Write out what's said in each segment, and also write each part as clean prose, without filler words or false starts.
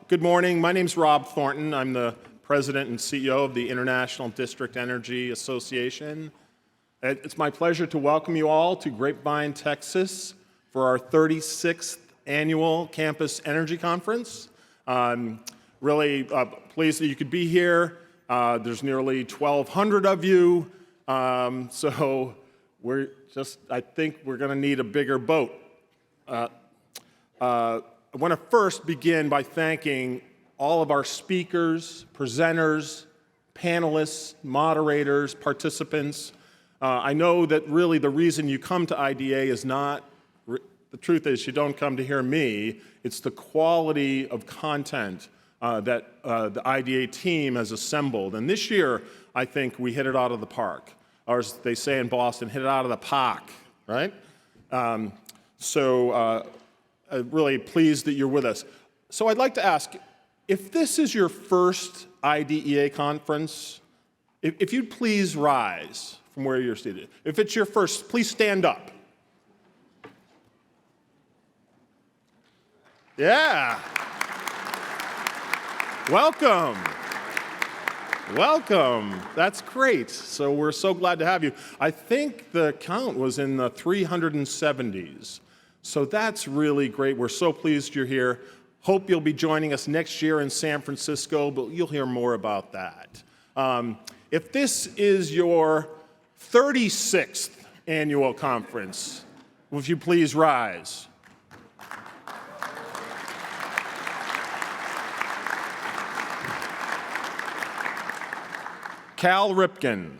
Good morning. My name's Rob Thornton. I'm the President and CEO of the International District Energy Association. It's my pleasure to welcome you all to Grapevine, Texas for our 36th annual Campus Energy Conference. I'm really pleased that you could be here. There's nearly 1,200 of you, so I think we're going to need a bigger boat. I want to first begin by thanking all of our speakers, presenters, panelists, moderators, participants. I know that really the reason you come to IDA is not, the truth is you don't come to hear me, it's the quality of content that the IDA team has assembled. And this year, I think we hit it out of the park. Or as they say in Boston, hit it out of the park, right? I'm really pleased that you're with us. So I'd like to ask, if this is your first IDEA conference, if you'd please rise from where you're seated. If it's your first, please stand up. Yeah. Welcome. Welcome. That's great. So we're so glad to have you. I think the count was in the 370s. So that's really great. We're so pleased you're here. Hope you'll be joining us next year in San Francisco, but you'll hear more about that. If this is your 36th annual conference, would you please rise? Cal Ripken.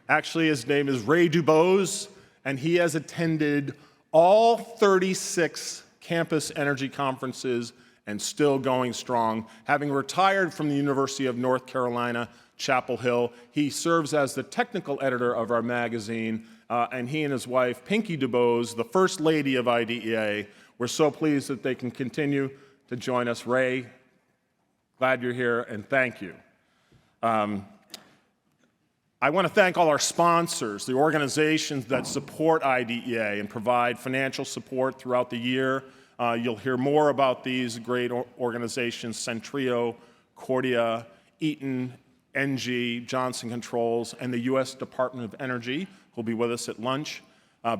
Actually, his name is Ray Dubose, and he has attended all 36 campus energy conferences and still going strong. Having retired from the University of North Carolina, Chapel Hill, he serves as the technical editor of our magazine, and he and his wife, Pinky Dubose, the First Lady of IDEA, we're so pleased that they can continue to join us. Ray, glad you're here, and thank you. I want to thank all our sponsors, the organizations that support IDEA and provide financial support throughout the year. You'll hear more about these great organizations: Centrio, Cordia, Eaton, NG, Johnson Controls, and the U.S. Department of Energy, who'll be with us at lunch.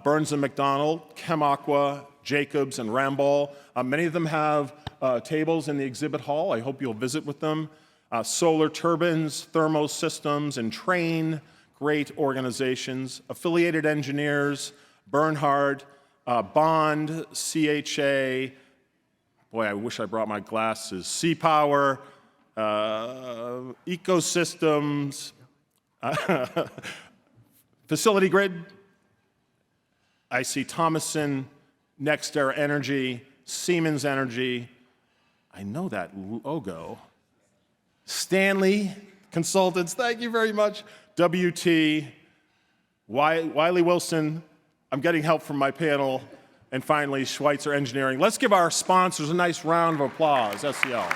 Burns & McDonnell, ChemAqua, Jacobs, and Ramball. Many of them have tables in the exhibit hall. I hope you'll visit with them. Solar Turbines, Thermo Systems, and Train, great organizations. Affiliated Engineers, Bernhard, Bond, CHA, boy, I wish I brought my glasses, C-Power, Ecosystems, Facility Grid, I see Thomason, NextEra Energy, Siemens Energy, I know that logo. Stanley Consultants, thank you very much. WT, Wiley Wilson, I'm getting help from my panel, and finally, Schweitzer Engineering. Let's give our sponsors a nice round of applause, SEL.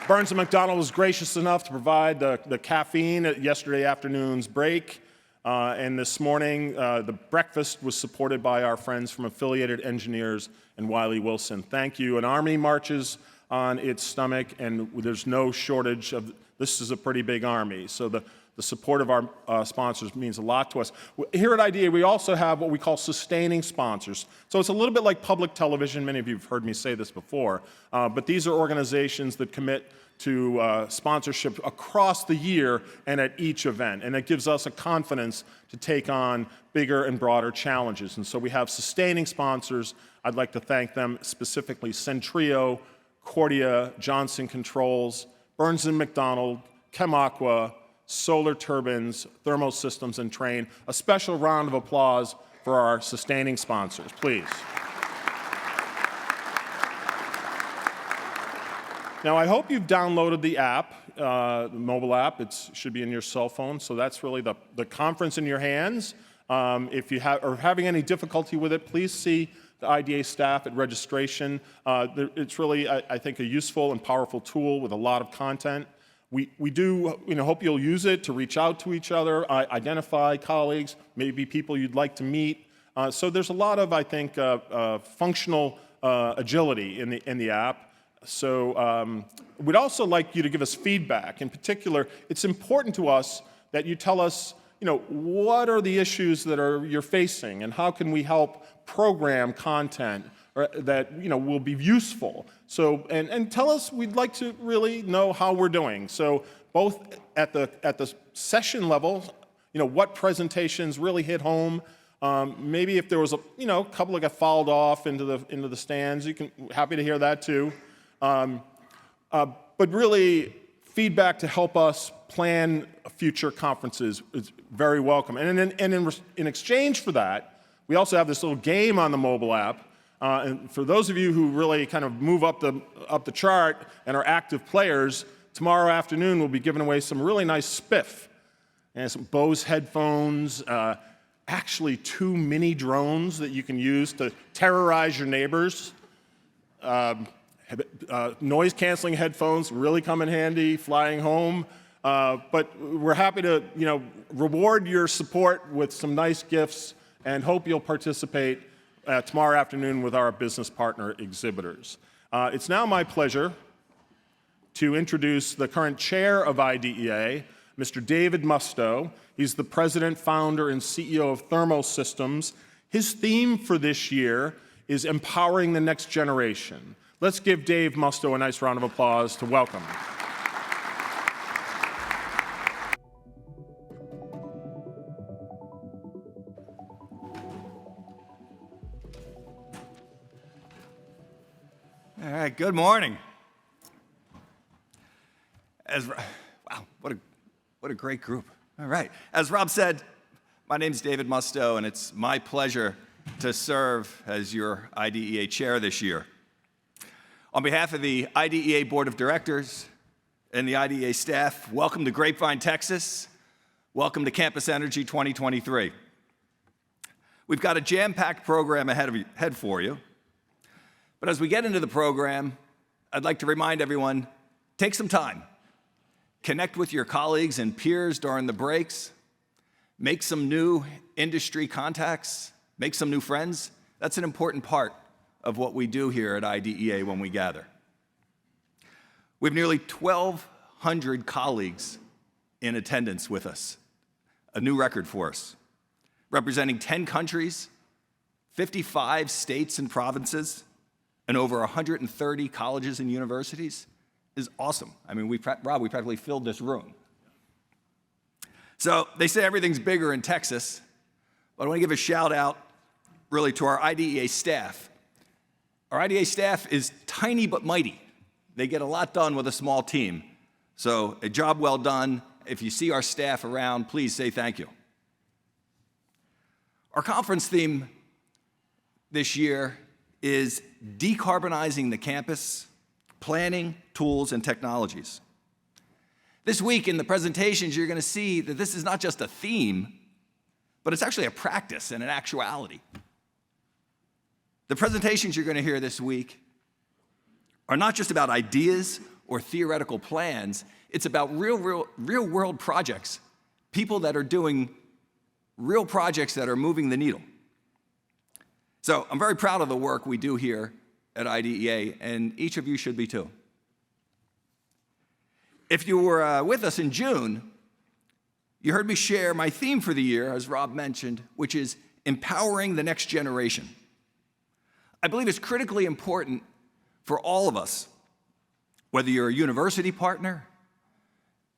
Burns & McDonnell was gracious enough to provide the caffeine at yesterday afternoon's break. And this morning, the breakfast was supported by our friends from Affiliated Engineers and Wiley Wilson. Thank you. An Army marches on its stomach, and there's no shortage of, this is a pretty big Army. So the support of our sponsors means a lot to us. Here at IDEA, we also have what we call sustaining sponsors. So it's a little bit like public television. Many of you have heard me say this before. But these are organizations that commit to sponsorship across the year and at each event. And it gives us a confidence to take on bigger and broader challenges. And so we have sustaining sponsors. I'd like to thank them specifically: Centrio, Cordia, Johnson Controls, Burns & McDonnell, ChemAqua, Solar Turbines, Thermo Systems, and Train. A special round of applause for our sustaining sponsors, please. Now, I hope you've downloaded the app, the mobile app. It should be in your cell phone, so that's really the conference in your hands. If you are having any difficulty with it, please see the IDA staff at registration. It's really, I think, a useful and powerful tool with a lot of content. We do hope you'll use it to reach out to each other, identify colleagues, maybe people you'd like to meet. So there's a lot of, I think, functional agility in the app. So we'd also like you to give us feedback. In particular, it's important to us that you tell us, what are the issues that you're facing, and how can we help program content that will be useful. So and tell us, we'd like to really know how we're doing. So both at the session level, what presentations really hit home. Maybe if there was a couple that got fouled off into the stands, happy to hear that too. But really, feedback to help us plan future conferences is very welcome. And in exchange for that, we also have this little game on the mobile app. And for those of you who really kind of move up the chart and are active players, tomorrow afternoon we'll be giving away some really nice spiff and some Bose headphones. Actually, 2 mini drones that you can use to terrorize your neighbors. Noise-canceling headphones really come in handy flying home. But we're happy to, reward your support with some nice gifts and hope you'll participate tomorrow afternoon with our business partner exhibitors. It's now my pleasure to introduce the current chair of IDEA, Mr. David Musto. He's the president, founder, and CEO of Thermo Systems. His theme for this year is empowering the next generation. Let's give Dave Musto a nice round of applause to welcome. All right, good morning. Wow, what a great group. All right, as Rob said, my name is David Musto, and it's my pleasure to serve as your IDEA chair this year. On behalf of the IDEA Board of Directors and the IDEA staff, welcome to Grapevine, Texas. Welcome to CampusEnergy2023. We've got a jam-packed program ahead for you. But as we get into the program, I'd like to remind everyone, take some time. Connect with your colleagues and peers during the breaks. Make some new industry contacts. Make some new friends. That's an important part of what we do here at IDEA when we gather. We have nearly 1,200 colleagues in attendance with us, a new record for us, representing 10 countries, 55 states and provinces, and over 130 colleges and universities is awesome. I mean, Rob, we practically filled this room. So they say everything's bigger in Texas, but I want to give a shout out really to our IDEA staff. Our IDEA staff is tiny but mighty. They get a lot done with a small team. So a job well done. If you see our staff around, please say thank you. Our conference theme this year is decarbonizing the campus, planning, tools, and technologies. This week in the presentations, you're going to see that this is not just a theme, but it's actually a practice and an actuality. The presentations you're going to hear this week are not just about ideas or theoretical plans. It's about real-world projects, people that are doing real projects that are moving the needle. So I'm very proud of the work we do here at IDEA, and each of you should be too. If you were with us in June, you heard me share my theme for the year, as Rob mentioned, which is empowering the next generation. I believe it's critically important for all of us, whether you're a university partner,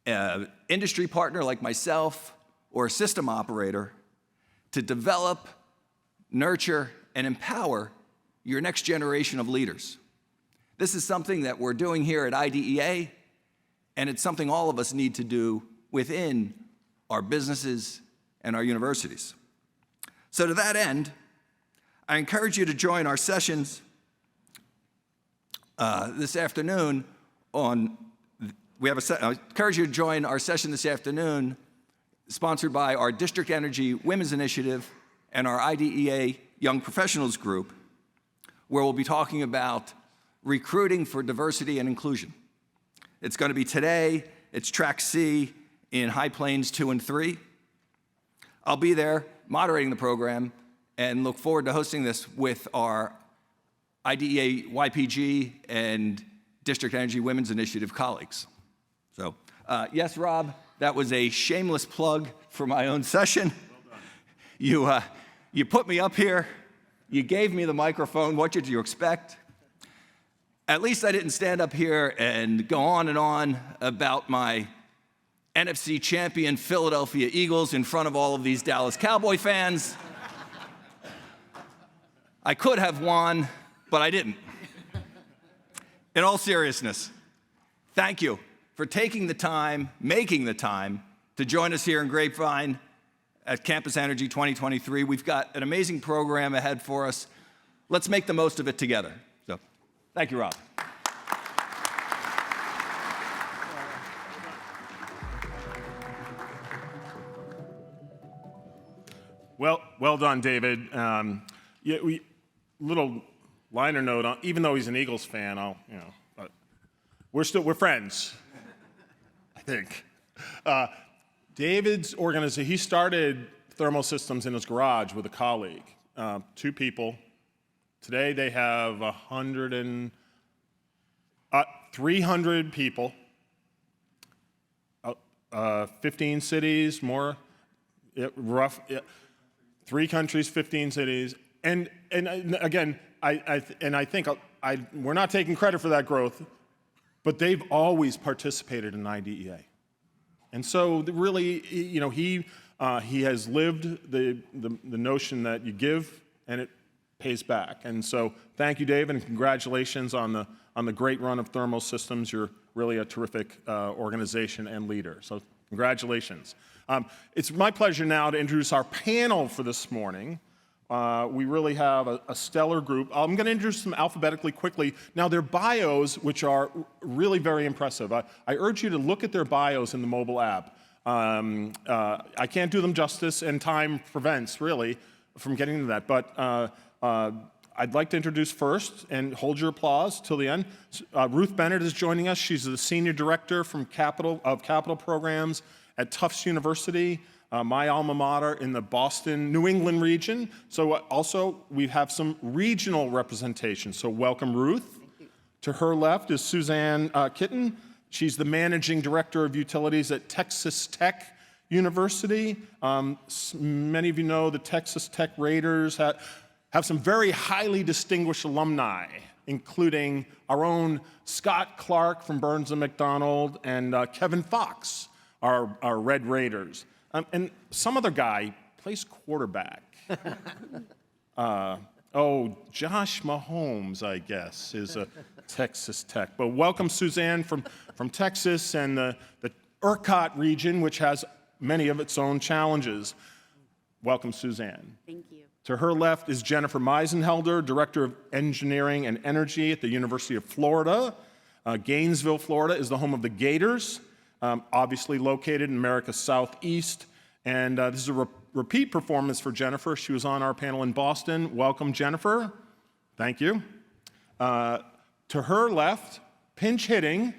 an industry partner like myself, or a system operator, to develop, nurture, and empower your next generation of leaders. This is something that we're doing here at IDEA, and it's something all of us need to do within our businesses and our universities. So to that end, I encourage you to join our sessions this afternoon I encourage you to join our session this afternoon, sponsored by our District Energy Women's Initiative and our IDEA Young Professionals Group, where we'll be talking about recruiting for diversity and inclusion. It's going to be today. It's Track C in High Plains 2 and 3. I'll be there moderating the program, and look forward to hosting this with our IDEA, YPG, and District Energy Women's Initiative colleagues. So, yes, Rob, that was a shameless plug for my own session. Well done. You put me up here, you gave me the microphone. What did you expect? At least I didn't stand up here and go on and on about my NFC champion Philadelphia Eagles in front of all of these Dallas Cowboy fans. I could have won, but I didn't. In all seriousness, thank you for taking the time, making the time to join us here in Grapevine at Campus Energy 2023. We've got an amazing program ahead for us. Let's make the most of it together. So, thank you, Rob. Well done, David. Little liner note on, even though he's an Eagles fan, but we're friends, I think. David's organization, he started thermal systems in his garage with a colleague, 2 people. Today they have 300 people, 15 cities, more, rough. 3 countries, 15 cities, and again, I think we're not taking credit for that growth, but they've always participated in IDEA, and so really, he has lived the notion that you give and it pays back, and so thank you, David, and congratulations on the great run of thermal systems. You're really a terrific organization and leader, so congratulations. It's my pleasure now to introduce our panel for this morning. We really have a stellar group. I'm going to introduce them alphabetically quickly. Now, their bios, which are really very impressive, I urge you to look at their bios in the mobile app. I can't do them justice, and time prevents, really, from getting to that. But I'd like to introduce first, and hold your applause till the end. Ruth Bennett is joining us. She's the Senior Director of Capital Programs at Tufts University, my alma mater in the Boston, New England region. So also, we have some regional representation. So welcome, Ruth. To her left is Suzanne Kitten. She's the Managing Director of Utilities at Texas Tech University. Many of you know the Texas Tech Raiders have some very highly distinguished alumni, including our own Scott Clark from Burns and McDonald and Kevin Fox, our Red Raiders. And some other guy plays quarterback. Josh Mahomes, I guess, is a Texas Tech. But welcome, Suzanne, from Texas and the ERCOT region, which has many of its own challenges. Welcome, Suzanne. Thank you. To her left is Jennifer Meisenhelder, Director of Engineering and Energy at the University of Florida. Gainesville, Florida is the home of the Gators, obviously located in America's Southeast. And this is a repeat performance for Jennifer. She was on our panel in Boston. Welcome, Jennifer. Thank you. To her left, pinch hitting,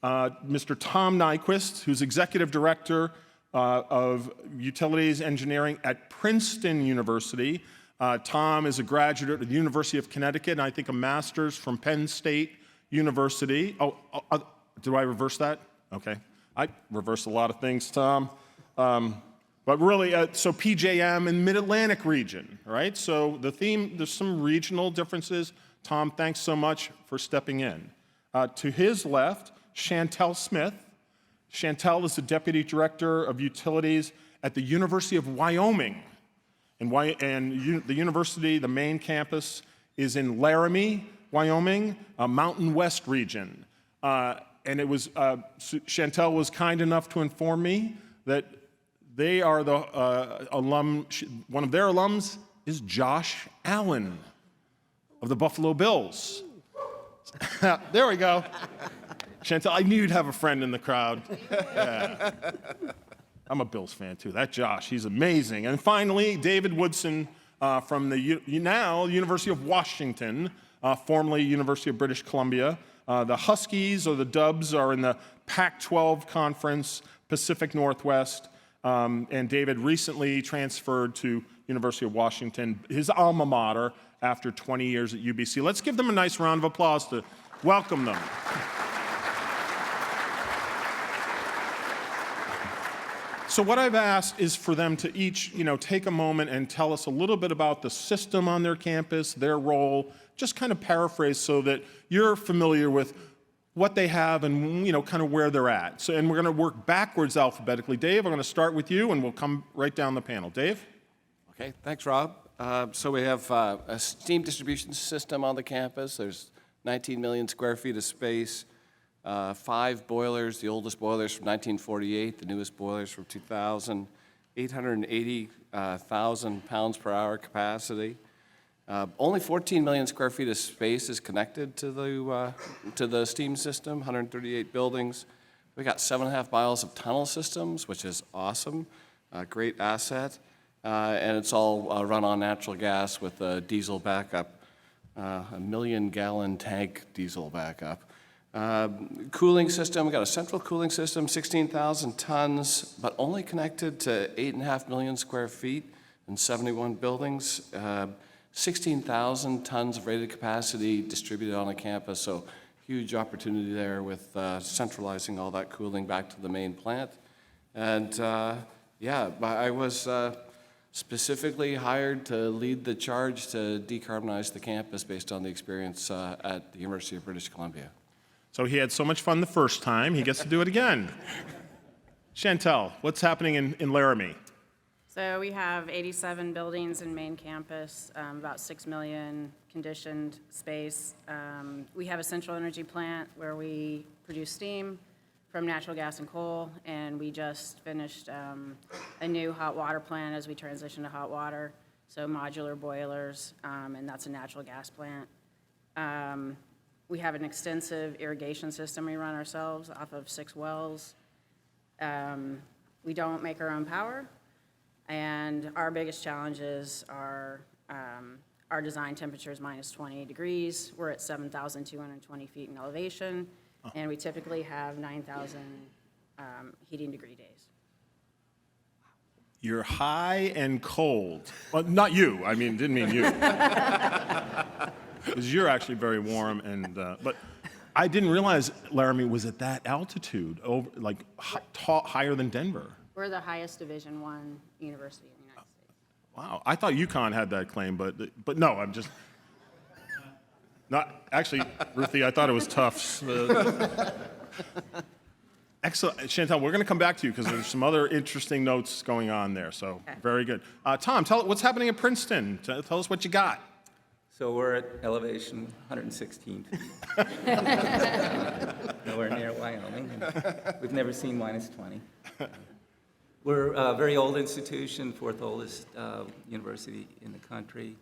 Mr. Tom Nyquist, who's Executive Director of Utilities Engineering at Princeton University. Tom is a graduate of the University of Connecticut, and I think a master's from Penn State University. Do I reverse that? Okay. I reverse a lot of things, Tom. But really, so PJM and Mid-Atlantic region, right? So the theme, there's some regional differences. Tom, thanks so much for stepping in. To his left, Chantel Smith. Chantel is the Deputy Director of Utilities at the University of Wyoming. And the university, the main campus, is in Laramie, Wyoming, a Mountain West region. And it was, Chantel was kind enough to inform me that they are the alum, one of their alums is Josh Allen of the Buffalo Bills. There we go. Chantel, I knew you'd have a friend in the crowd. Yeah. I'm a Bills fan too. That Josh, he's amazing. And finally, David Woodson from the now University of Washington, formerly University of British Columbia. The Huskies or the Dubs are in the Pac-12 Conference, Pacific Northwest. And David recently transferred to University of Washington, his alma mater, after 20 years at UBC. Let's give them a nice round of applause to welcome them. So what I've asked is for them to each, take a moment and tell us a little bit about the system on their campus, their role, just kind of paraphrase so that you're familiar with what they have and, kind of where they're at. So, and we're going to work backwards alphabetically. Dave, I'm going to start with you, and we'll come right down the panel. Dave? Okay, thanks, Rob. So we have a steam distribution system on the campus. There's 19 million square feet of space. 5 boilers, the oldest boilers from 1948, the newest boilers from 2000, 880,000 pounds per hour capacity. Only 14 million square feet of space is connected to the steam system, 138 buildings. We got 7.5 miles of tunnel systems, which is awesome, great asset. And it's all run on natural gas with a diesel backup, a 1 million-gallon tank diesel backup. Cooling system, we got a central cooling system, 16,000 tons, but only connected to 8.5 million square feet and 71 buildings. 16,000 tons of rated capacity distributed on a campus, so huge opportunity there with centralizing all that cooling back to the main plant. And I was specifically hired to lead the charge to decarbonize the campus based on the experience at the University of British Columbia. So he had so much fun the first time, he gets to do it again. Chantel, what's happening in Laramie? So we have 87 buildings in main campus, about 6 million conditioned space. We have a central energy plant where we produce steam from natural gas and coal, and we just finished a new hot water plant as we transition to hot water, so modular boilers, and that's a natural gas plant. We have an extensive irrigation system we run ourselves off of 6 wells. We don't make our own power, and our biggest challenges are our design temperature is minus 20 degrees. We're at 7,220 feet in elevation, and we typically have 9,000 heating degree days. You're high and cold. Well, not you. I mean, didn't mean you. Because you're actually very warm, but I didn't realize Laramie was at that altitude, higher than Denver. We're the highest Division I university in the United States. Wow, I thought UConn had that claim, but no, I'm just not actually, Ruthie. I thought it was Tufts. Excellent, Chantel. We're going to come back to you because there's some other interesting notes going on there. So very good. Tom, tell what's happening at Princeton. Tell us what you got. So we're at elevation 116 feet. Nowhere near Wyoming. And we've never seen minus 20. We're a very old institution, 4th oldest university in the country.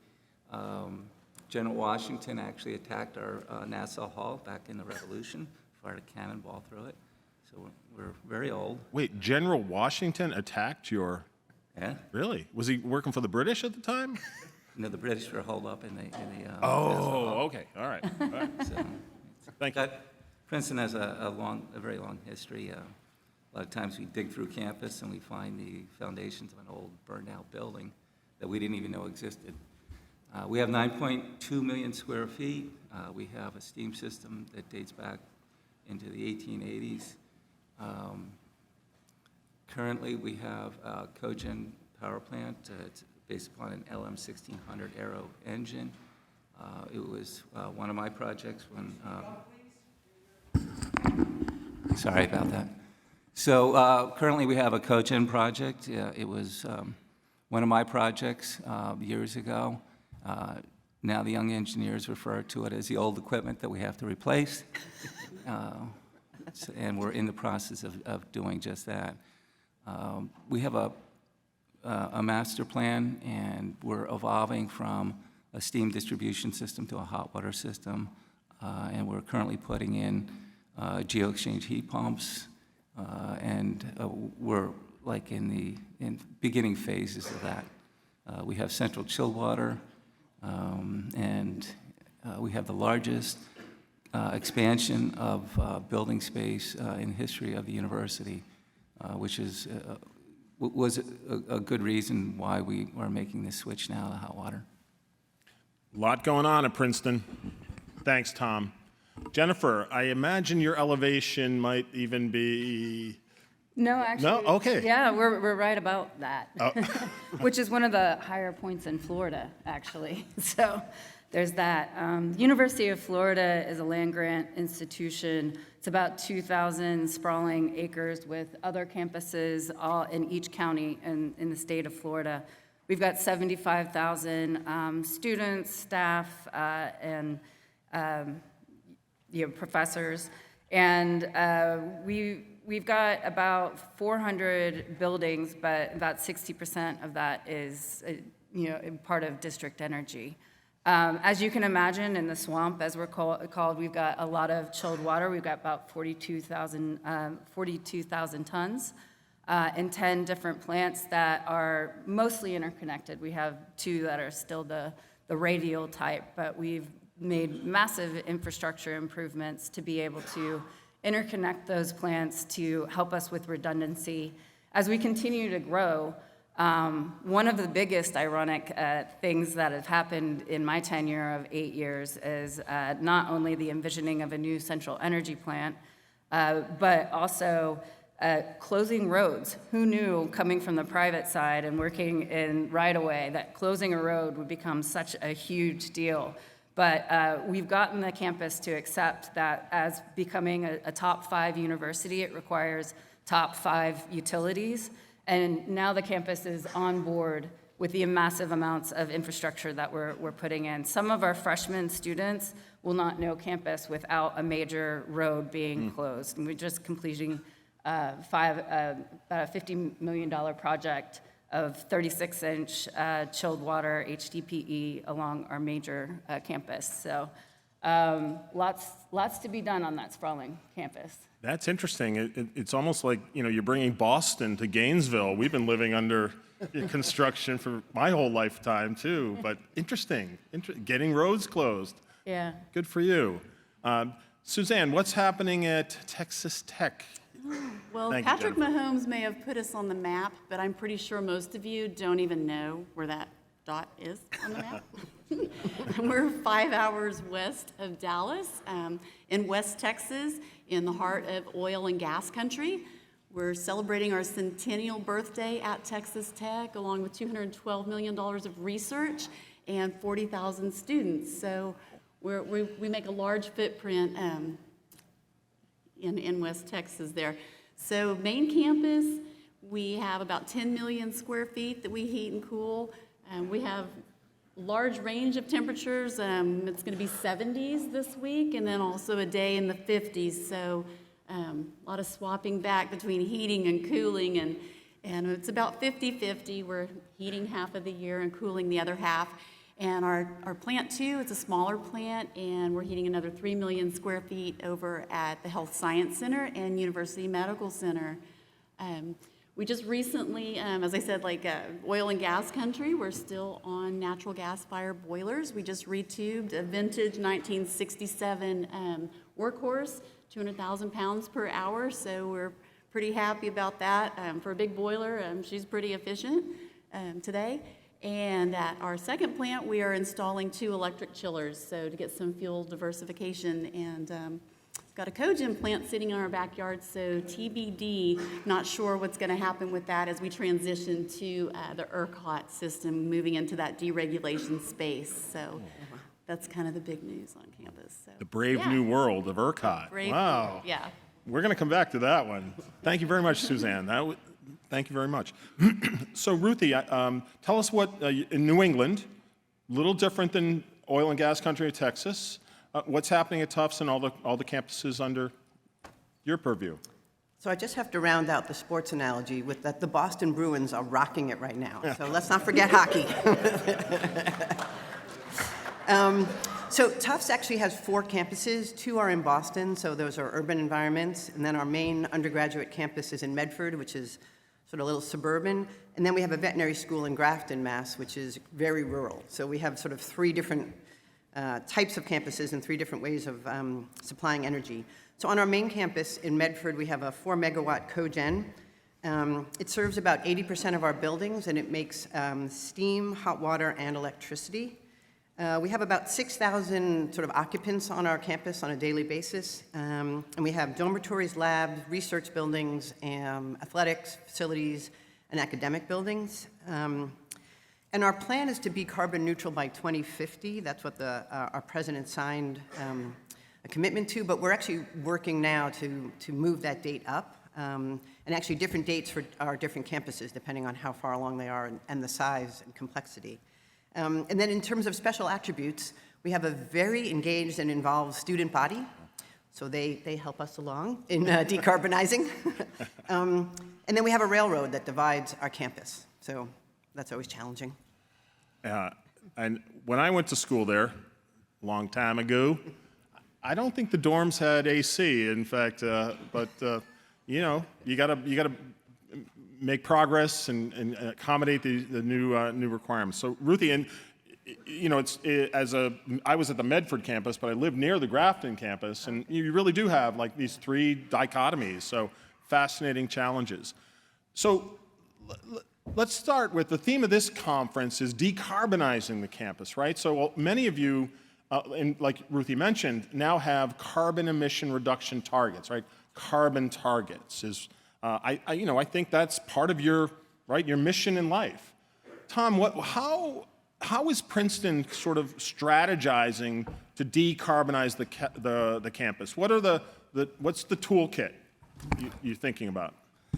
General Washington actually attacked our Nassau Hall back in the Revolution, fired a cannonball through it. So we're very old. Wait, General Washington attacked your... Yeah. Really? Was he working for the British at the time? No, the British were holed up in the Nassau Hall. Okay. All right. So, Thank you. Princeton has a very long history. A lot of times we dig through campus and we find the foundations of an old burned-out building that we didn't even know existed. We have 9.2 million square feet. We have a steam system that dates back into the 1880s. Currently, we have a cogen power plant. It's based upon an LM 1600 Aero engine. It was one of my projects when... Sorry about that. So currently we have a cogen project. It was one of my projects years ago. Now the young engineers refer to it as the old equipment that we have to replace. And we're in the process of doing just that. We have a master plan, and we're evolving from a steam distribution system to a hot water system. And we're currently putting in geo-exchange heat pumps, and we're like in the beginning phases of that. We have central chill water, and we have the largest expansion of building space in the history of the university, which is was a good reason why we are making this switch now to hot water. A lot going on at Princeton. Thanks, Tom. Jennifer, I imagine your elevation might even be... No, actually. Okay. Yeah, we're right about that, which is one of the higher points in Florida, actually. So there's that. University of Florida is a land-grant institution. It's about 2,000 sprawling acres with other campuses all in each county in the state of Florida. We've got 75,000 students, staff, and professors, and we've got about 400 buildings, but about 60% of that is part of district energy. As you can imagine, in the swamp, as we're called, we've got a lot of chilled water. We've got about 42,000 tons in 10 different plants that are mostly interconnected. We have 2 that are still the radial type, but we've made massive infrastructure improvements to be able to interconnect those plants to help us with redundancy. As we continue to grow, one of the biggest ironic things that have happened in my tenure of 8 years is not only the envisioning of a new central energy plant, but also closing roads. Who knew, coming from the private side and working in right-of-way, that closing a road would become such a huge deal? But we've gotten the campus to accept that as becoming a top 5 university, it requires top 5 utilities. And now the campus is on board with the massive amounts of infrastructure that we're putting in. Some of our freshman students will not know campus without a major road being closed. And we're just completing about a $50 million project of 36-inch chilled water HDPE along our major campus. So lots to be done on that sprawling campus. That's interesting. It's almost like, you're bringing Boston to Gainesville. We've been living under construction for my whole lifetime, too. But interesting. Getting roads closed. Yeah. Good for you. Suzanne, what's happening at Texas Tech? Well, Thank you, Patrick Jennifer. Mahomes may have put us on the map, but I'm pretty sure most of you don't even know where that dot is on the map. We're 5 hours west of Dallas, in West Texas, in the heart of oil and gas country. We're celebrating our centennial birthday at Texas Tech, along with $212 million of research and 40,000 students. So we make a large footprint in West Texas there. So main campus, we have about 10 million square feet that we heat and cool. We have large range of temperatures. It's going to be 70s this week, and then also a day in the 50s. So a lot of swapping back between heating and cooling, and it's about 50-50. We're heating half of the year and cooling the other half. And our plant 2, it's a smaller plant, and we're heating another 3 million square feet over at the Health Science Center and University Medical Center. We just recently, as I said, oil and gas country, we're still on natural gas fire boilers. We just retubed a vintage 1967 workhorse, 200,000 pounds per hour, so we're pretty happy about that. For a big boiler, she's pretty efficient today. And at our second plant, we are installing 2 electric chillers, so to get some fuel diversification. And got a cogen plant sitting in our backyard, so TBD, not sure what's going to happen with that as we transition to the ERCOT system, moving into that deregulation space. So that's kind of the big news on campus. So, The brave new world of ERCOT. Wow. Yeah. We're going to come back to that one. Thank you very much, Suzanne. Thank you very much. So, Ruthie, tell us what, in New England, a little different than oil and gas country of Texas, what's happening at Tufts and all the campuses under your purview? So I just have to round out the sports analogy with that the Boston Bruins are rocking it right now. So let's not forget hockey. So Tufts actually has 4 campuses. 2 are in Boston, so those are urban environments. And then our main undergraduate campus is in Medford, which is sort of a little suburban. And then we have a veterinary school in Grafton, Mass., which is very rural. So we have sort of 3 different types of campuses and 3 different ways of supplying energy. So on our main campus in Medford, we have a 4-megawatt cogen. It serves about 80% of our buildings, and it makes steam, hot water, and electricity. We have about 6,000 sort of occupants on our campus on a daily basis, and we have dormitories, labs, research buildings, athletics facilities, and academic buildings. And our plan is to be carbon neutral by 2050. That's what our president signed a commitment to, but we're actually working now to move that date up, and actually different dates for our different campuses, depending on how far along they are and the size and complexity. And then in terms of special attributes, we have a very engaged and involved student body, so they help us along in decarbonizing. And then we have a railroad that divides our campus, so that's always challenging. And when I went to school there, a long time ago, I don't think the dorms had AC. In fact, but you know, you gotta make progress and accommodate the new requirements. So, Ruthie, and you know, I was at the Medford campus, but I lived near the Grafton campus, and you really do have like these three dichotomies. So, fascinating challenges. So, let's start with the theme of this conference is decarbonizing the campus, right? So, many of you, and like Ruthie mentioned, now have carbon emission reduction targets, right? Carbon targets is. I think that's part of your mission in life. Tom, how is Princeton sort of strategizing to decarbonize the campus? What's the toolkit you're thinking about?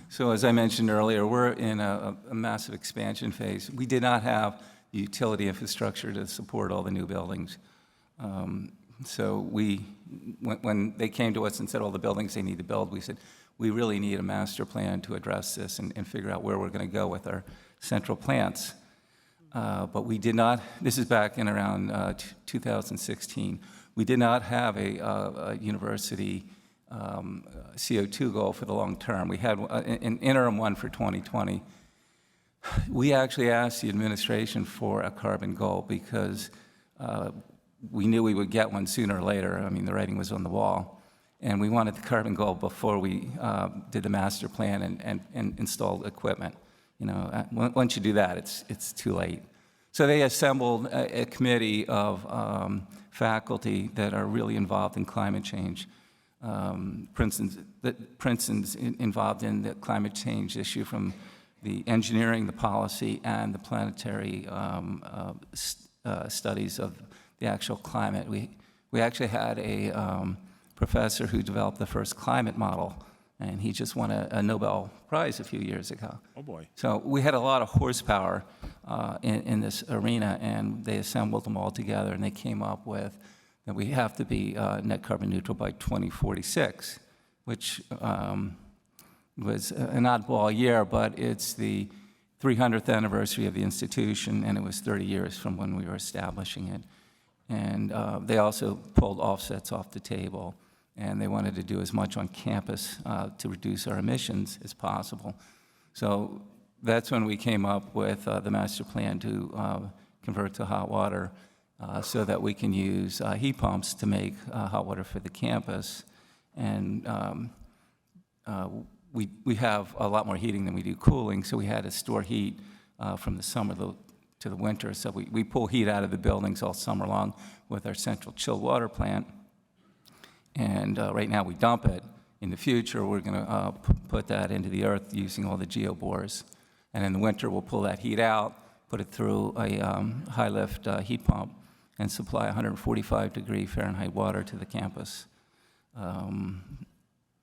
So as I mentioned earlier, we're in a massive expansion phase. We did not have the utility infrastructure to support all the new buildings. So when they came to us and said all the buildings they need to build, we said, we really need a master plan to address this and figure out where we're going to go with our central plants. But we did not, this is back in around 2016, we did not have a university CO2 goal for the long term. We had an interim one for 2020. We actually asked the administration for a carbon goal because we knew we would get one sooner or later. I mean, the writing was on the wall. And we wanted the carbon goal before we did the master plan and installed equipment. You know, once you do that, it's too late. So they assembled a committee of faculty that are really involved in climate change. Princeton's involved in the climate change issue from the engineering, the policy, and the planetary studies of the actual climate. We actually had a professor who developed the first climate model, and he just won a Nobel Prize a few years ago. Oh boy. So we had a lot of horsepower in this arena, and they assembled them all together, and they came up with that we have to be net carbon neutral by 2046, which was an oddball year, but it's the 300th anniversary of the institution, and it was 30 years from when we were establishing it. And they also pulled offsets off the table, and they wanted to do as much on campus to reduce our emissions as possible. So that's when we came up with the master plan to convert to hot water so that we can use heat pumps to make hot water for the campus. And we have a lot more heating than we do cooling, so we had to store heat from the summer to the winter. So we pull heat out of the buildings all summer long with our central chilled water plant. And right now we dump it. In the future, we're going to put that into the earth using all the geobores. And in the winter, we'll pull that heat out, put it through a high-lift heat pump, and supply 145-degree Fahrenheit water to the campus.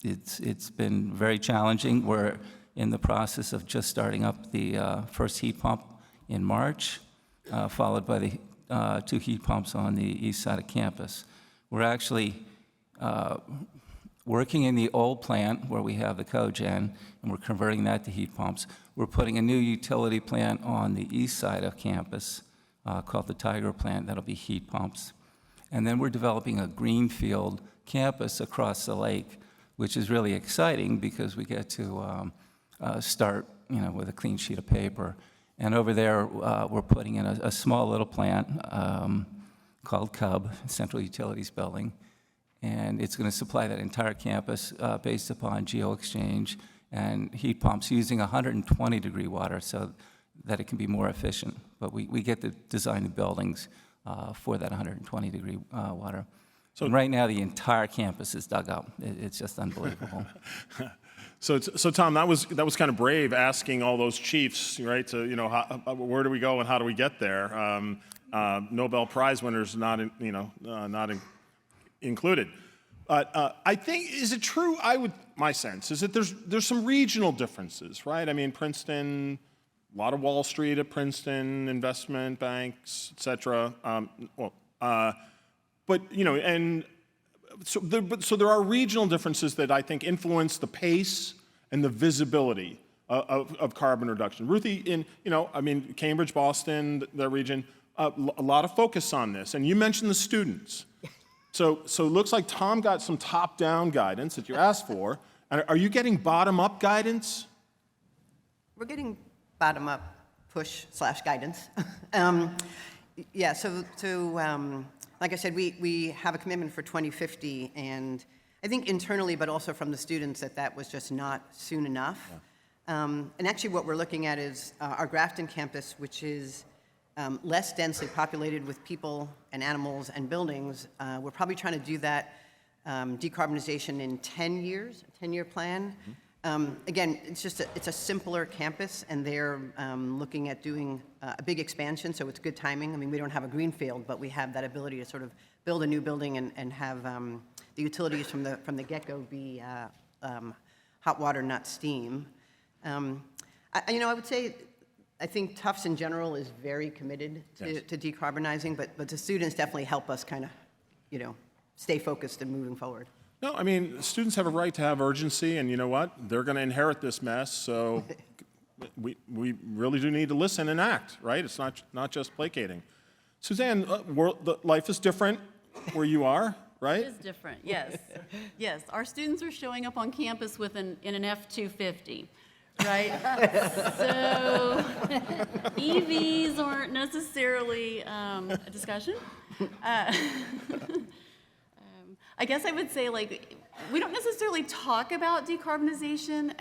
It's been very challenging. We're in the process of just starting up the first heat pump in March, followed by the 2 heat pumps on the east side of campus. We're actually working in the old plant where we have the cogen, and we're converting that to heat pumps. We're putting a new utility plant on the east side of campus called the Tiger plant. That'll be heat pumps. And then we're developing a greenfield campus across the lake, which is really exciting because we get to start, with a clean sheet of paper. And over there, we're putting in a small little plant called CUB, Central Utilities Building. And it's going to supply that entire campus based upon geo-exchange and heat pumps using 120-degree water so that it can be more efficient. But we get to design the buildings for that 120-degree water. So right now, the entire campus is dug up. It's just unbelievable. So Tom, that was kind of brave asking all those chiefs, right? To where do we go and how do we get there? Nobel Prize winners not included. But I think, is it true? My sense is that there's some regional differences, right? I mean, Princeton, a lot of Wall Street at Princeton, investment banks, et cetera. So there are regional differences that I think influence the pace and the visibility of carbon reduction. Ruthie, Cambridge, Boston, the region, a lot of focus on this. And you mentioned the students. So it looks like Tom got some top-down guidance that you asked for. And are you getting bottom-up guidance? We're getting bottom-up push/guidance. Yeah, like I said, we have a commitment for 2050, and I think internally, but also from the students, that was just not soon enough. Yeah. And actually what we're looking at is our Grafton campus, which is less densely populated with people and animals and buildings. We're probably trying to do that decarbonization in 10 years, a 10-year plan. Mm-hmm. Again, it's a simpler campus, and they're looking at doing a big expansion, so it's good timing. I mean, we don't have a greenfield, but we have that ability to sort of build a new building and have the utilities from the get-go be hot water, not steam. I would say I think Tufts in general is very committed to decarbonizing, but the students definitely help us kind of, stay focused and moving forward. No, I mean, students have a right to have urgency, and you know what? They're going to inherit this mess, so we really do need to listen and act, right? It's not just placating. Suzanne, life is different where you are, right? It is different, yes. Yes, our students are showing up on campus in an F-250, right? So EVs aren't necessarily a discussion. I guess I would say, we don't necessarily talk about decarbonization.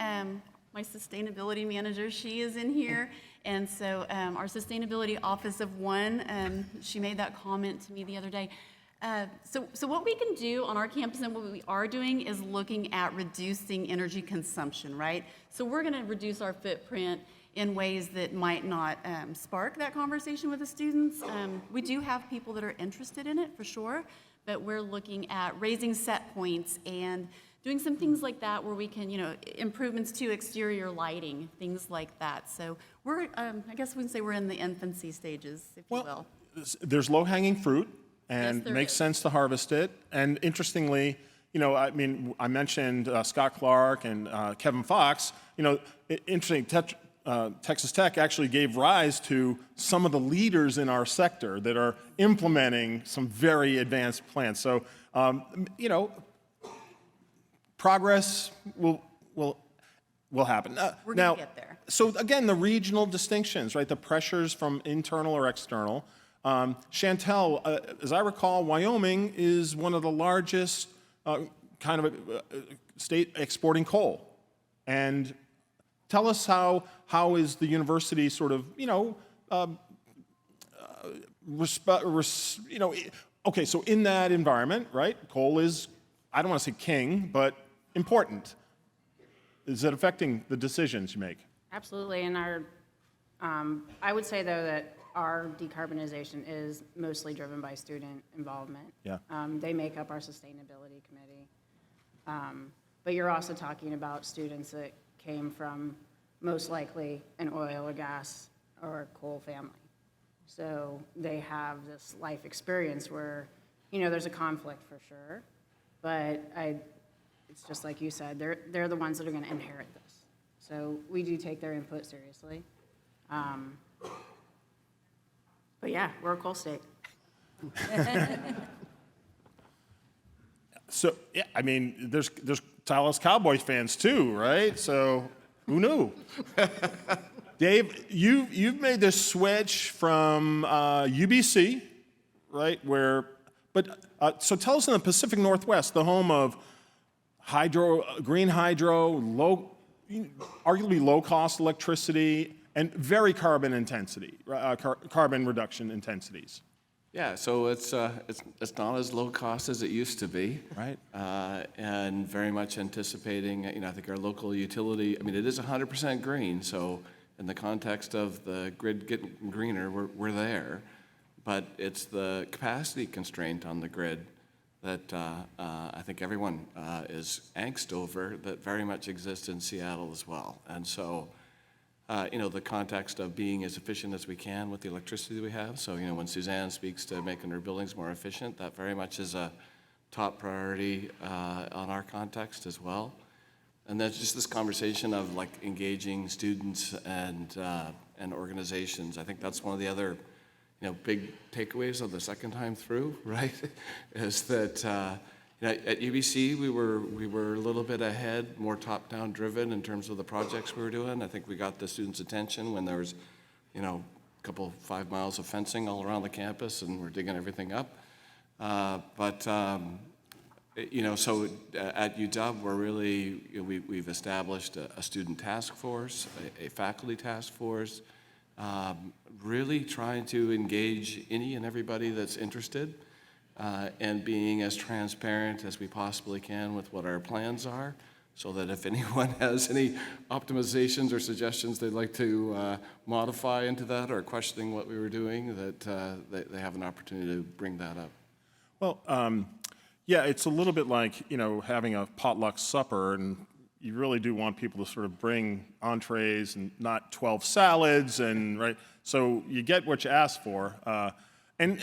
My sustainability manager, she is in here. And so our sustainability office of one, she made that comment to me the other day. So what we can do on our campus and what we are doing is looking at reducing energy consumption, right? So we're going to reduce our footprint in ways that might not spark that conversation with the students. We do have people that are interested in it, for sure. But we're looking at raising set points and doing some things like that where we can, improvements to exterior lighting, things like that. So we're, I guess we can say we're in the infancy stages, if you will. There's low-hanging fruit, and Yes, it makes is. sense to harvest it. And interestingly, I mentioned Scott Clark and Kevin Fox. Interesting, Texas Tech actually gave rise to some of the leaders in our sector that are implementing some very advanced plans. So, progress will happen. We're now, gonna get there. So again, the regional distinctions, right? The pressures from internal or external. Chantel, as I recall, Wyoming is one of the largest state exporting coal. And tell us how is the university sort of, okay, so in that environment, right, coal is, I don't want to say king, but important. Is it affecting the decisions you make? Absolutely, and I would say, though, that our decarbonization is mostly driven by student involvement. Yeah. They make up our sustainability committee. But you're also talking about students that came from most likely an oil or gas or coal family. So they have this life experience where, there's a conflict for sure, but it's just like you said, they're the ones that are going to inherit this. So we do take their input seriously. But yeah, we're a coal state. So, yeah, I mean, there's Dallas Cowboys fans too, right? So who knew? Dave, you've made this switch from UBC, right? So tell us in the Pacific Northwest, the home of green hydro, low, arguably low-cost electricity and very carbon reduction intensities. Yeah, so it's not as low cost as it used to be. Right. And very much anticipating, I think our local utility, it is 100% green, so in the context of the grid getting greener, we're there. But it's the capacity constraint on the grid that I think everyone is angst over that very much exists in Seattle as well. And so, the context of being as efficient as we can with the electricity that we have. So, when Suzanne speaks to making our buildings more efficient, that very much is a top priority on our context as well. And then just this conversation of like engaging students and organizations. I think that's one of the other, big takeaways of the second time through, right? Is that at UBC we were a little bit ahead, more top-down driven in terms of the projects we were doing. I think we got the students' attention when there was, a couple 5 miles of fencing all around the campus, and we're digging everything up. So at UW, we're really, we've established a student task force, a faculty task force, really trying to engage any and everybody that's interested, and being as transparent as we possibly can with what our plans are, so that if anyone has any optimizations or suggestions they'd like to modify into that, or questioning what we were doing, that they have an opportunity to bring that up. Well, yeah, it's a little bit like, having a potluck supper, and you really do want people to sort of bring entrees and not 12 salads, and right. So you get what you ask for. And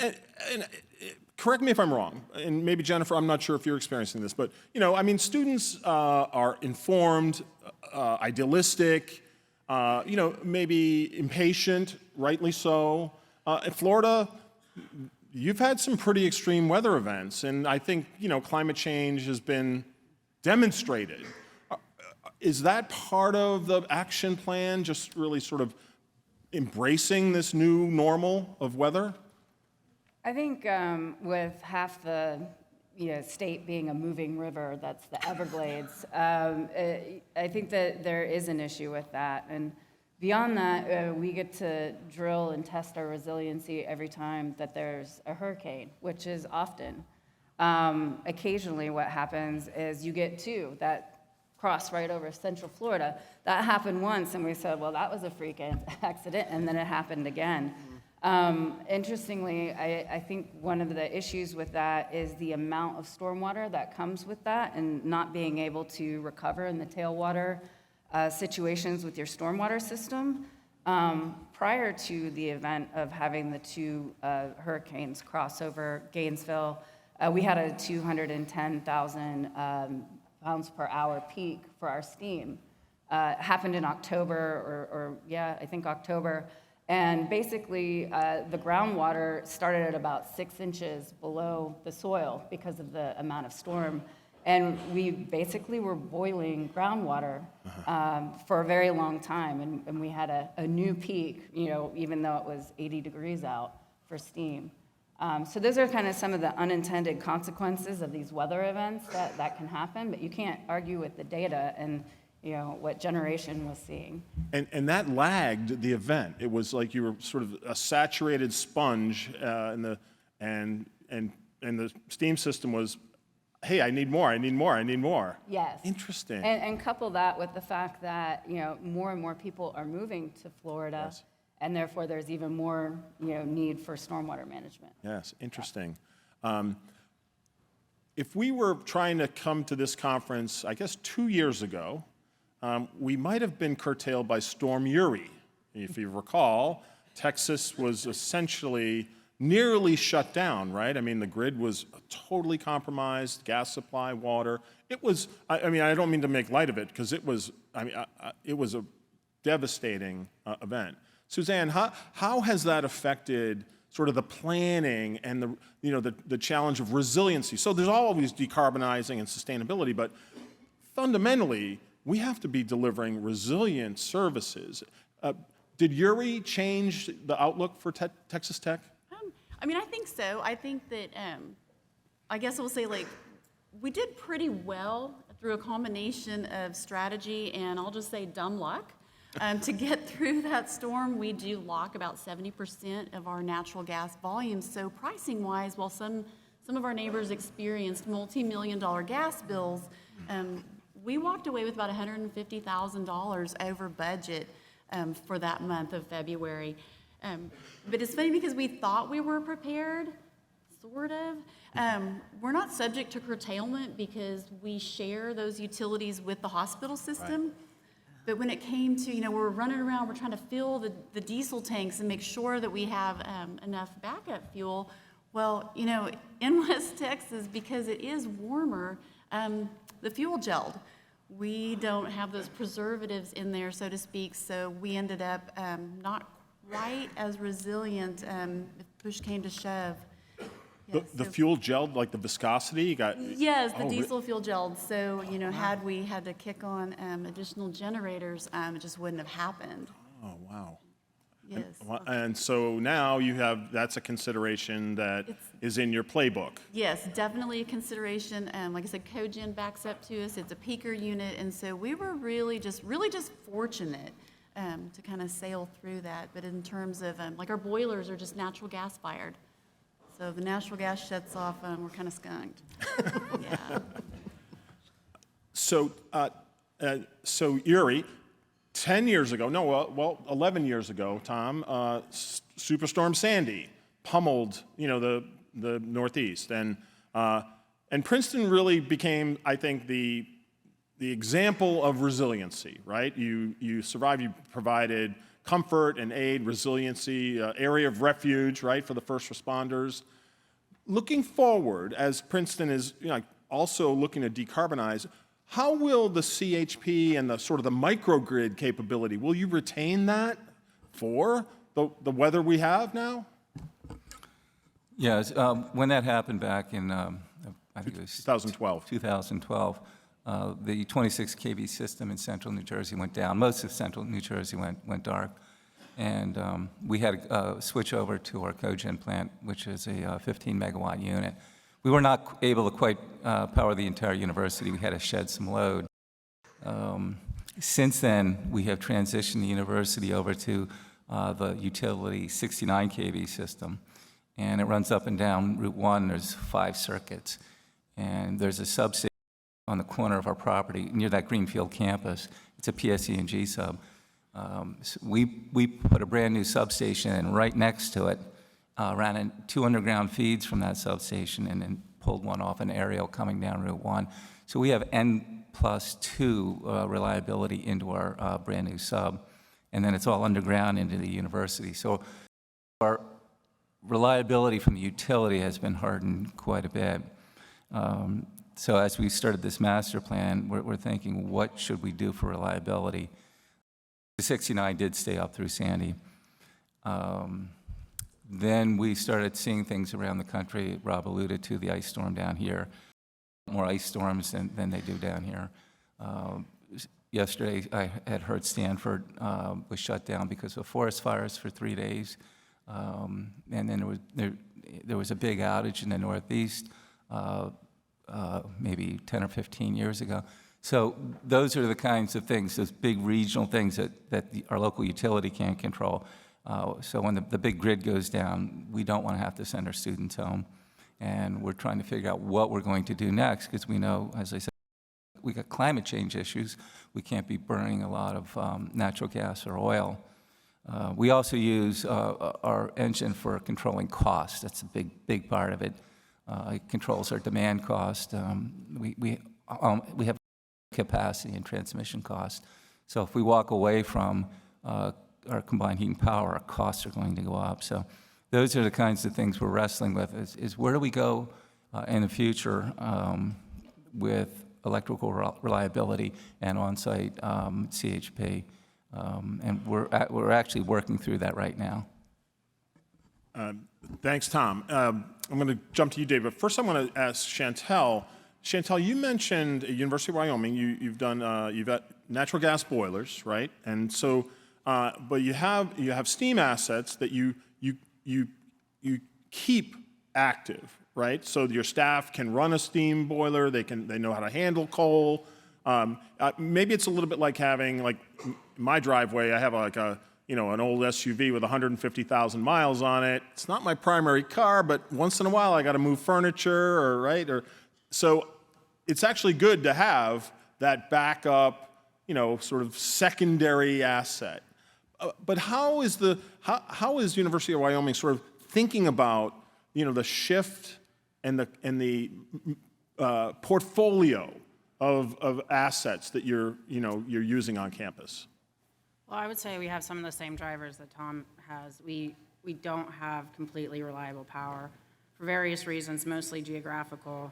correct me if I'm wrong, and maybe Jennifer, I'm not sure if you're experiencing this, but students are informed, idealistic, maybe impatient, rightly so. In Florida, you've had some pretty extreme weather events, and I think, climate change has been demonstrated. Is that part of the action plan, just really sort of embracing this new normal of weather? I think with half the state being a moving river, that's the Everglades, I think that there is an issue with that. And beyond that, we get to drill and test our resiliency every time that there's a hurricane, which is often. Occasionally what happens is you get two that cross right over Central Florida. That happened once, and we said, well, that was a freak accident, and then it happened again. Interestingly, I think one of the issues with that is the amount of stormwater that comes with that, and not being able to recover in the tailwater situations with your stormwater system. Prior to the event of having the two hurricanes cross over Gainesville, we had a 210,000 pounds per hour peak for our steam. It happened in October, I think October. And basically, the groundwater started at about 6 inches below the soil because of the amount of storm. And we basically were boiling groundwater for a very long time. And we had a new peak, even though it was 80 degrees out for steam. So those are kind of some of the unintended consequences of these weather events that can happen. But you can't argue with the data and what generation was seeing. And that lagged the event. It was like you were sort of a saturated sponge, and the steam system was, hey, I need more, I need more, I need more. Yes. Interesting. And couple that with the fact that more and more people are moving to Florida, Yes. and therefore there's even more need for stormwater management. Yes, interesting. If we were trying to come to this conference, I guess 2 years ago, we might have been curtailed by Storm Uri. If you recall, Texas was essentially nearly shut down, right? I mean, the grid was totally compromised, gas supply, water. It was, I don't mean to make light of it, because it was, it was a devastating event. Suzanne, how has that affected sort of the planning and the challenge of resiliency? So there's always decarbonizing and sustainability, but fundamentally, we have to be delivering resilient services. Did Uri change the outlook for Texas Tech? I think so. I think that, I guess we'll say, We did pretty well through a combination of strategy and I'll just say dumb luck. To get through that storm, we do lock about 70% of our natural gas volumes. So pricing-wise, while some of our neighbors experienced multi-million-dollar gas bills, we walked away with about $150,000 over budget for that month of February. But it's funny because we thought we were prepared, sort of. We're not subject to curtailment because we share those utilities with the hospital system. Right. But when it came to, we're running around, we're trying to fill the diesel tanks and make sure that we have enough backup fuel. Well, in West Texas, because it is warmer, the fuel gelled. We don't have those preservatives in there, so to speak, so we ended up not quite as resilient if push came to shove. Yeah, the fuel gelled, like the viscosity? You got, yes, the diesel fuel gelled. So, had we had to kick on additional generators, it just wouldn't have happened. Oh, wow. Yes. And so now that's a consideration that is in your playbook. Yes, definitely a consideration. Like I said, cogen backs up to us. It's a peaker unit. And so we were really just fortunate to kind of sail through that. But in terms of, like our boilers are just natural gas fired. So if the natural gas shuts off, we're kind of skunked. Yeah. So Uri, 10 years ago, 11 years ago, Tom, Superstorm Sandy pummeled, the Northeast, and Princeton really became, I think, the example of resiliency, right? You survived, you provided comfort and aid, resiliency, area of refuge, right, for the first responders. Looking forward, as Princeton is also looking to decarbonize, how will the CHP and the sort of the microgrid capability, will you retain that for the weather we have now? Yes, when that happened back in, I think it was 2012. The 26 kV system in central New Jersey went down. Most of central New Jersey went dark. And we had to switch over to our cogen plant, which is a 15 megawatt unit. We were not able to quite power the entire university. We had to shed some load. Since then, we have transitioned the university over to the utility 69 kV system. And it runs up and down Route 1. There's 5 circuits. And there's a substation on the corner of our property near that Greenfield campus. It's a PSE&G sub. So we put a brand new substation in right next to it, ran in 2 underground feeds from that substation, and then pulled one off an aerial coming down Route 1. So we have N+2 reliability into our brand new sub, and then it's all underground into the university. So our reliability from the utility has been hardened quite a bit. So as we started this master plan, we're thinking, what should we do for reliability? The 69 did stay up through Sandy. Then we started seeing things around the country. Rob alluded to the ice storm down here. More ice storms than they do down here. Yesterday, I had heard Stanford was shut down because of forest fires for 3 days. And then there was a big outage in the Northeast maybe 10 or 15 years ago. So those are the kinds of things, those big regional things that our local utility can't control. So when the big grid goes down, we don't want to have to send our students home. And we're trying to figure out what we're going to do next, because we know, as I said, we got climate change issues. We can't be burning a lot of natural gas or oil. We also use our engine for controlling cost. That's a big part of it. It controls our demand cost. We have capacity and transmission cost. So if we walk away from our combined heat and power, our costs are going to go up. So those are the kinds of things we're wrestling with, is where do we go in the future with electrical reliability and on-site CHP. And we're actually working through that right now. Thanks, Tom. I'm going to jump to you, Dave, but first I'm going to ask Chantel. Chantel, you mentioned at University of Wyoming, you've got natural gas boilers, right? And so, but you have steam assets that you keep active, right? So your staff can run a steam boiler, they know how to handle coal. Maybe it's a little bit like having, like my driveway, I have an old SUV with 150,000 miles on it. It's not my primary car, but once in a while I got to move furniture, so it's actually good to have that backup, sort of secondary asset. But how is University of Wyoming sort of thinking about, the shift and the portfolio of assets that you're using on campus? Well, I would say we have some of the same drivers that Tom has. We don't have completely reliable power for various reasons, mostly geographical.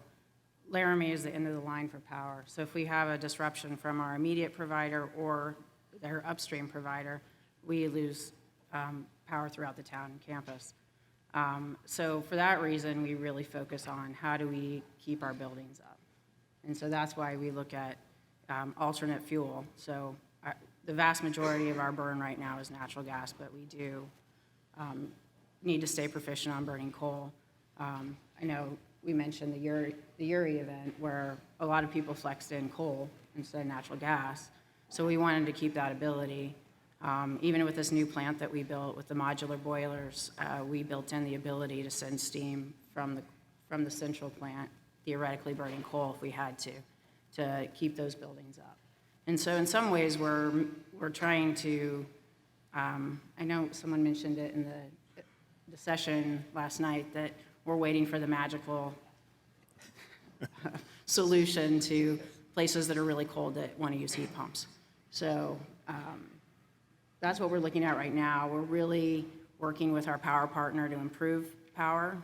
Laramie is the end of the line for power. So if we have a disruption from our immediate provider or their upstream provider, we lose power throughout the town and campus. So for that reason, we really focus on how do we keep our buildings up. And so that's why we look at alternate fuel. So the vast majority of our burn right now is natural gas, but we do need to stay proficient on burning coal. I know we mentioned the URI event where a lot of people flexed in coal instead of natural gas. So we wanted to keep that ability. Even with this new plant that we built with the modular boilers, we built in the ability to send steam from the central plant, theoretically burning coal if we had to keep those buildings up. And so in some ways we're trying to, I know someone mentioned it in the session last night that we're waiting for the magical solution to places that are really cold that want to use heat pumps. So that's what we're looking at right now. We're really working with our power partner to improve power.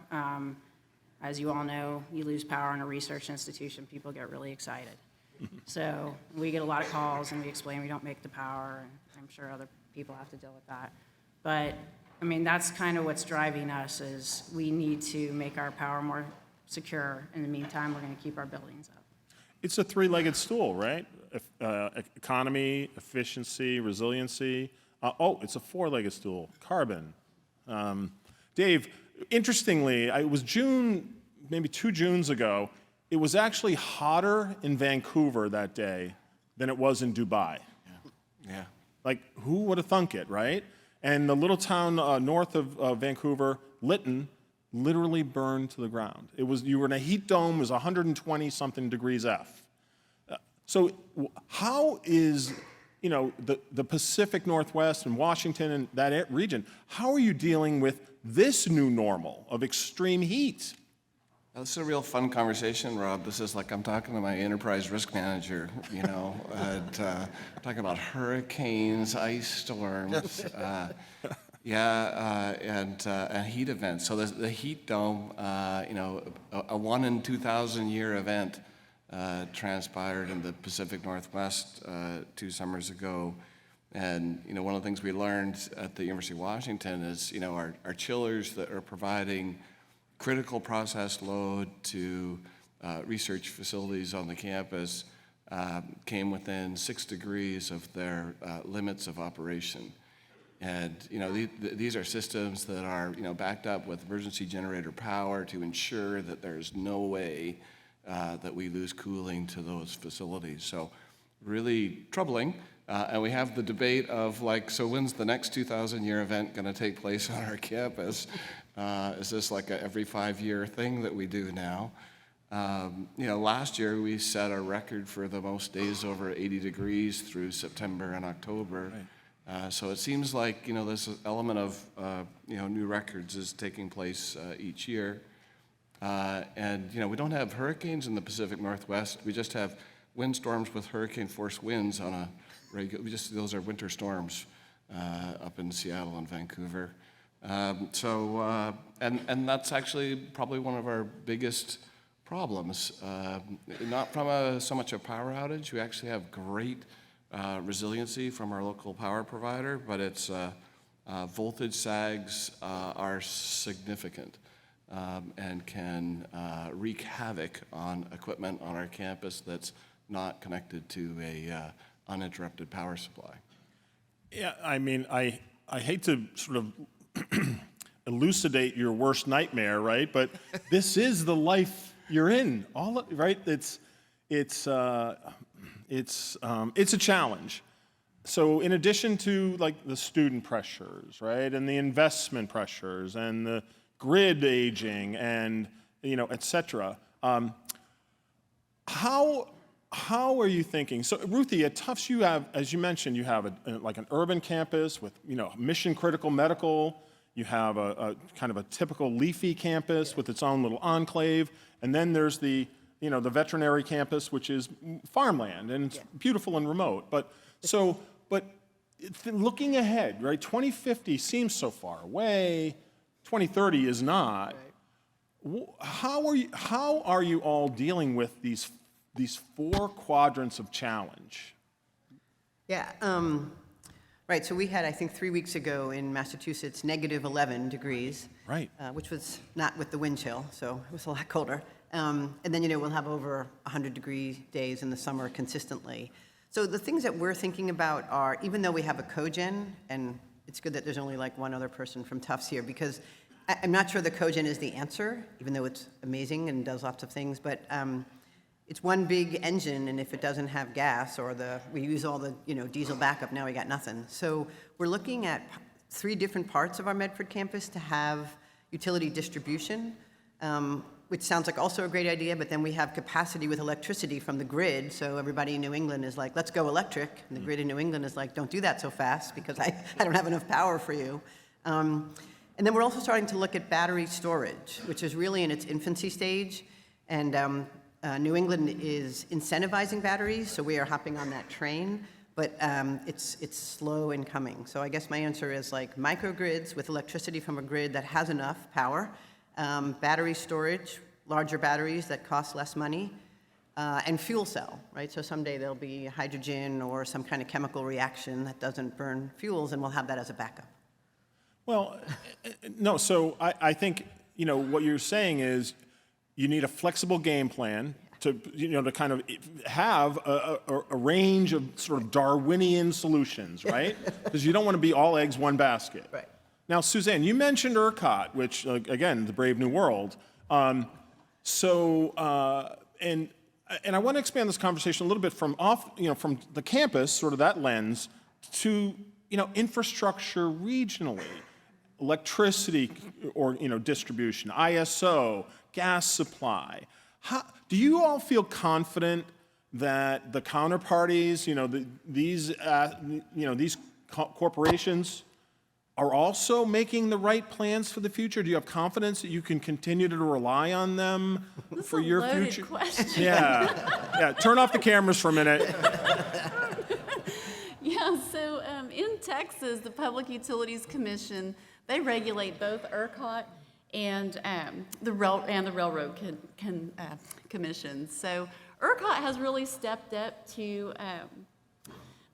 As you all know, you lose power in a research institution, people get really excited. So we get a lot of calls and we explain we don't make the power, and I'm sure other people have to deal with that. But I mean, that's kind of what's driving us is we need to make our power more secure. In the meantime, we're going to keep our buildings up. It's a three-legged stool, right? Economy, efficiency, resiliency. It's a four-legged stool, carbon. Dave, interestingly, it was June, maybe 2 Junes ago, it was actually hotter in Vancouver that day than it was in Dubai. Yeah. Like, who would have thunk it, right? And the little town north of Vancouver, Lytton, literally burned to the ground. You were in a heat dome, it was 120-something degrees F. So how is, the Pacific Northwest and Washington and that region, how are you dealing with this new normal of extreme heat? This is a real fun conversation, Rob. This is like I'm talking to my enterprise risk manager, and talking about hurricanes, ice storms, and heat events. So the heat dome, a 1 in 2,000 year event transpired in the Pacific Northwest 2 summers ago. And one of the things we learned at the University of Washington is our chillers that are providing critical process load to research facilities on the campus came within 6 degrees of their limits of operation. And these are systems that are backed up with emergency generator power to ensure that there's no way that we lose cooling to those facilities. So really troubling. And we have the debate of so when's the next 2,000 year event going to take place on our campus? Is this like a every 5-year thing that we do now? Last year we set a record for the most days over 80 degrees through September and October. Right. So it seems like this element of new records is taking place each year. And we don't have hurricanes in the Pacific Northwest. We just have windstorms with hurricane force winds on a regular. Those are winter storms up in Seattle and Vancouver. And that's actually probably one of our biggest problems. Not from so much a power outage. We actually have great resiliency from our local power provider, but its voltage sags are significant and can wreak havoc on equipment on our campus that's not connected to a uninterrupted power supply. Yeah, I mean, I hate to sort of elucidate your worst nightmare, right? But this is the life you're in, right? It's a challenge. So in addition to like the student pressures, right, and the investment pressures and the grid aging and, et cetera, how are you thinking? So Ruthie, at Tufts you have, as you mentioned, you have like an urban campus with, mission critical medical. You have a kind of a typical leafy campus with its own little enclave. And then there's the veterinary campus, which is farmland and it's beautiful and remote. But looking ahead, right, 2050 seems so far away, 2030 is not. Right. How are you all dealing with these 4 quadrants of challenge? Yeah, right, so we had, I think 3 weeks ago in Massachusetts, negative 11 degrees. Right. Which was not with the wind chill, so it was a lot colder. And then, we'll have over 100-degree days in the summer consistently. So the things that we're thinking about are, even though we have a cogen, and it's good that there's only like one other person from Tufts here, because I'm not sure the cogen is the answer, even though it's amazing and does lots of things, but it's one big engine, and if it doesn't have gas, or we use all the diesel backup, now we got nothing. So we're looking at 3 different parts of our Medford campus to have utility distribution, which sounds like also a great idea, but then we have capacity with electricity from the grid, so everybody in New England is like, let's go electric, and the grid in New England is like, don't do that so fast, because I don't have enough power for you. And then we're also starting to look at battery storage, which is really in its infancy stage, and New England is incentivizing batteries, so we are hopping on that train, but it's slow in coming. So I guess my answer is like microgrids with electricity from a grid that has enough power, battery storage, larger batteries that cost less money, and fuel cell, right? So someday there'll be hydrogen or some kind of chemical reaction that doesn't burn fuels, and we'll have that as a backup. Well, no, so I think, what you're saying is you need a flexible game plan to kind of have a range of sort of Darwinian solutions, right? Because you don't want to be all eggs, one basket. Right. Now, Suzanne, you mentioned ERCOT, which, again, the brave new world. And I want to expand this conversation a little bit from from the campus, sort of that lens, to, infrastructure regionally, electricity or, distribution, ISO, gas supply. Do you all feel confident that the counterparties, these corporations are also making the right plans for the future? Do you have confidence that you can continue to rely on them for your future? Question. Yeah. Turn off the cameras for a minute. Yeah, so in Texas, the Public Utilities Commission, they regulate both ERCOT and the railroad commission. So ERCOT has really stepped up to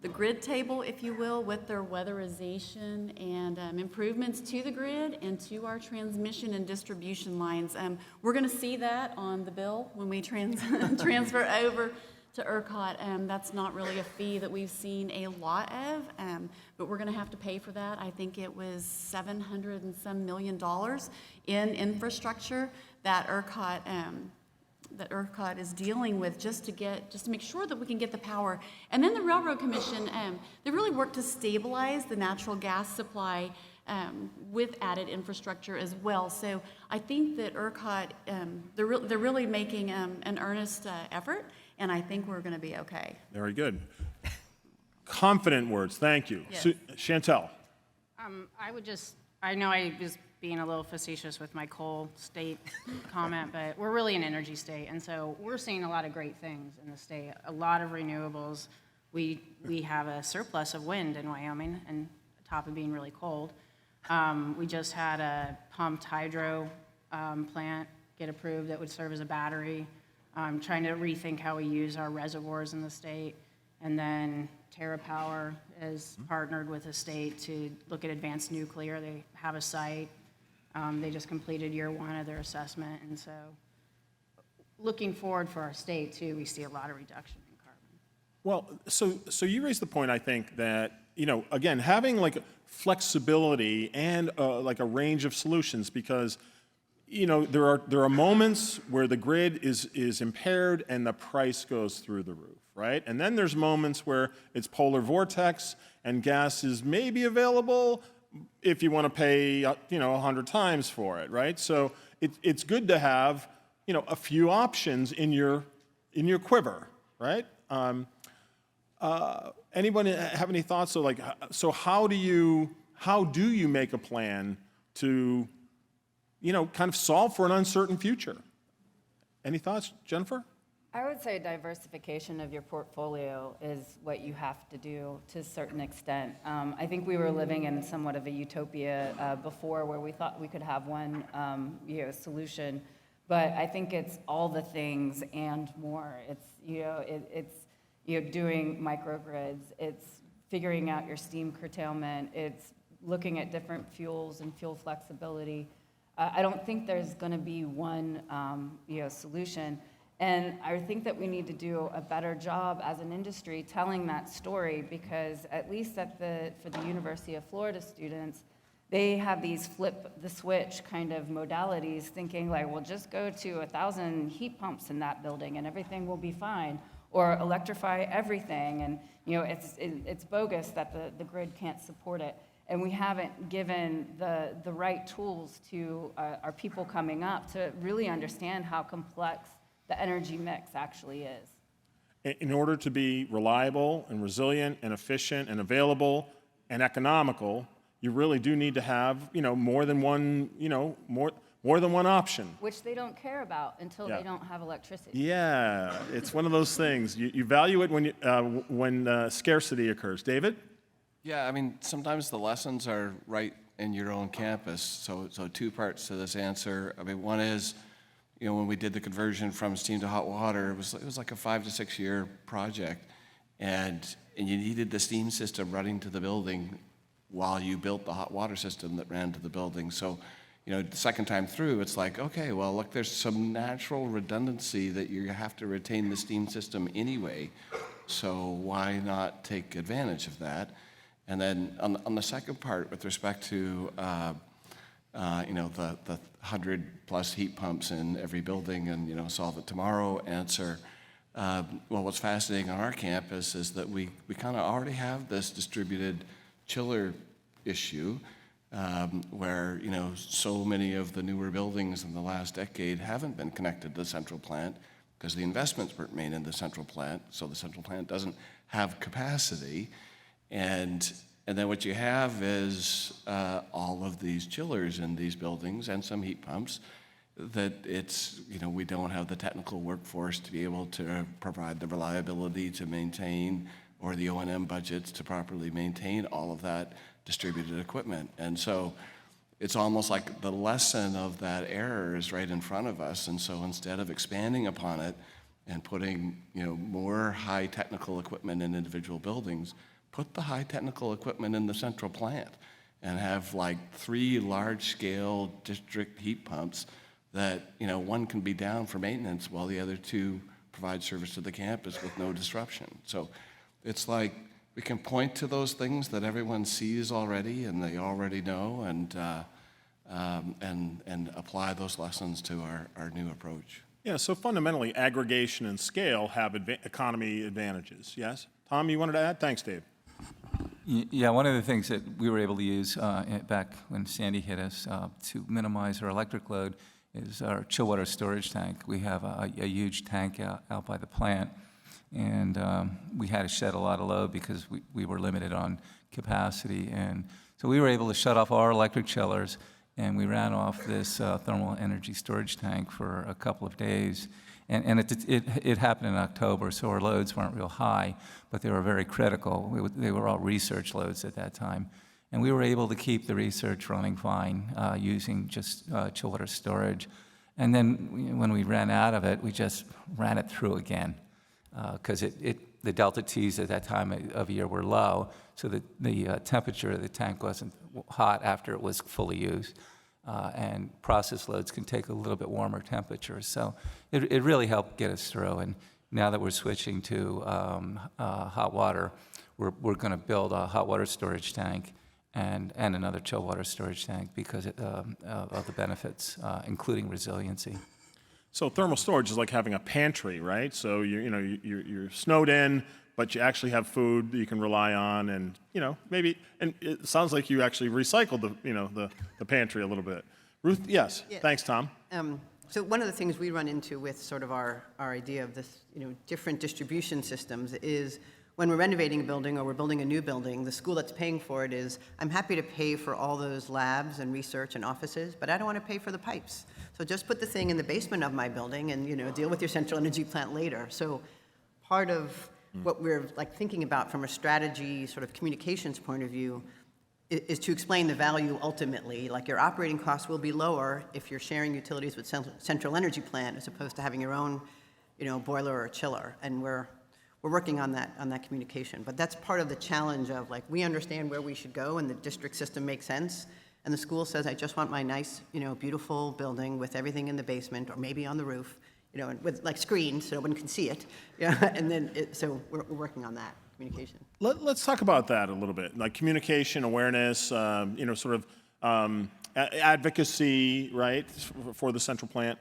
the grid table, if you will, with their weatherization and improvements to the grid and to our transmission and distribution lines. We're going to see that on the bill when we transfer over to ERCOT. That's not really a fee that we've seen a lot of, but we're going to have to pay for that. I think it was $700 and some million in infrastructure that ERCOT is dealing with just to make sure that we can get the power. And then the Railroad Commission, they really work to stabilize the natural gas supply with added infrastructure as well. So I think that ERCOT, they're really making an earnest effort, and I think we're going to be okay. Very good. Confident words. Thank you. Yes. Chantel. I know I was being a little facetious with my coal state comment, but we're really an energy state, and so we're seeing a lot of great things in the state. A lot of renewables. We have a surplus of wind in Wyoming, and on top of being really cold. We just had a pumped hydro plant get approved that would serve as a battery. Trying to rethink how we use our reservoirs in the state. And then TerraPower has partnered with the state to look at advanced nuclear. They have a site. They just completed year 1 of their assessment. And so looking forward for our state, too, we see a lot of reduction in carbon. Well, so you raised the point, I think, that, again, having like flexibility and like a range of solutions, because there are moments where the grid is impaired and the price goes through the roof, right? And then there's moments where it's polar vortex and gas is maybe available if you want to pay 100 times for it, right? So it's good to have a few options in your quiver, right? Anybody have any thoughts? So how do you make a plan to kind of solve for an uncertain future? Any thoughts, Jennifer? I would say diversification of your portfolio is what you have to do to a certain extent. I think we were living in somewhat of a utopia before, where we thought we could have one solution, but I think it's all the things and more. It's doing microgrids, it's figuring out your steam curtailment, it's looking at different fuels and fuel flexibility. I don't think there's going to be one solution. And I think that we need to do a better job as an industry telling that story, because at least for the University of Florida students, they have these flip the switch kind of modalities, thinking like, well, just go to 1,000 heat pumps in that building and everything will be fine, or electrify everything. And it's bogus that the grid can't support it. And we haven't given the right tools to our people coming up to really understand how complex the energy mix actually is. In order to be reliable and resilient and efficient and available and economical, you really do need to have, more than one option. Which they don't care about until they don't have electricity. Yeah, it's one of those things. You value it when scarcity occurs. David? Yeah, I mean, sometimes the lessons are right in your own campus. So two parts to this answer. I mean, one is, when we did the conversion from steam to hot water, it was like a 5 to 6 year project, and you needed the steam system running to the building while you built the hot water system that ran to the building. So, the second time through, it's like, okay, well, look, there's some natural redundancy that you have to retain the steam system anyway. So why not take advantage of that? And then on the second part, with respect to the 100+ heat pumps in every building and solve it tomorrow answer. Well, what's fascinating on our campus is that we kind of already have this distributed chiller issue where so many of the newer buildings in the last decade haven't been connected to the central plant because the investments weren't made in the central plant, so the central plant doesn't have capacity. And then what you have is all of these chillers in these buildings and some heat pumps that we don't have the technical workforce to be able to provide the reliability to maintain, or the O&M budgets to properly maintain all of that distributed equipment. And so it's almost like the lesson of that error is right in front of us. And so instead of expanding upon it and putting more high technical equipment in individual buildings, put the high technical equipment in the central plant and have like 3 large-scale district heat pumps that one can be down for maintenance while the other 2 provide service to the campus with no disruption. So it's like we can point to those things that everyone sees already and they already know, and apply those lessons to our new approach. Yeah, so fundamentally, aggregation and scale have economy advantages, yes? Tom, you wanted to add? Thanks, Dave. Yeah, one of the things that we were able to use back when Sandy hit us to minimize our electric load is our chill water storage tank. We have a huge tank out by the plant, and we had to shed a lot of load because we were limited on capacity. And so we were able to shut off all our electric chillers, and we ran off this thermal energy storage tank for a couple of days. And it happened in October, so our loads weren't real high, but they were very critical. They were all research loads at that time. And we were able to keep the research running fine using just chill water storage. And then when we ran out of it, we just ran it through again because the delta T's at that time of year were low, so that the temperature of the tank wasn't hot after it was fully used. And process loads can take a little bit warmer temperatures. So it really helped get us through. And now that we're switching to hot water, we're going to build a hot water storage tank and another chill water storage tank because of the benefits, including resiliency. So thermal storage is like having a pantry, right? So you're snowed in, but you actually have food that you can rely on, and maybe. And it sounds like you actually recycled the pantry a little bit. Ruth, yes. Yeah. Thanks, Tom. So one of the things we run into with sort of our idea of this, different distribution systems is when we're renovating a building or we're building a new building, the school that's paying for it is, I'm happy to pay for all those labs and research and offices, but I don't want to pay for the pipes. So just put the thing in the basement of my building and, deal with your central energy plant later. So part of what we're thinking about from a strategy sort of communications point of view is to explain the value ultimately. Like your operating costs will be lower if you're sharing utilities with central energy plant as opposed to having your own, boiler or chiller. And we're working on that communication. But that's part of the challenge of we understand where we should go and the district system makes sense. And the school says, I just want my nice, beautiful building with everything in the basement or maybe on the roof, and with screens so no one can see it. And then, so we're working on that communication. Let's talk about that a little bit, like communication, awareness, sort of advocacy, right, for the central plant.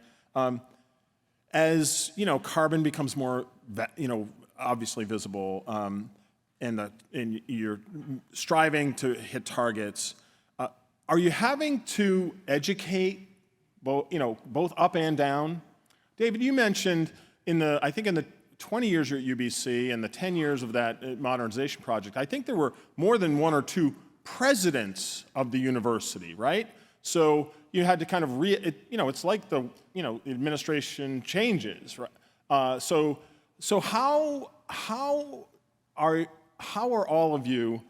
As carbon becomes more, obviously visible, and you're striving to hit targets. Are you having to educate both up and down? David, you mentioned I think in the 20 years you're at UBC and the 10 years of that modernization project, I think there were more than one or two presidents of the university, right? So you had to kind of it's like the administration changes, right? So how are all of you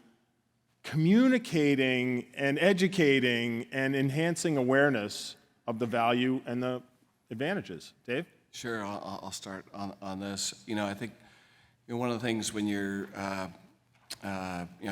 communicating and educating and enhancing awareness of the value and the advantages? Dave? Sure, I'll start on this. I think one of the things when you're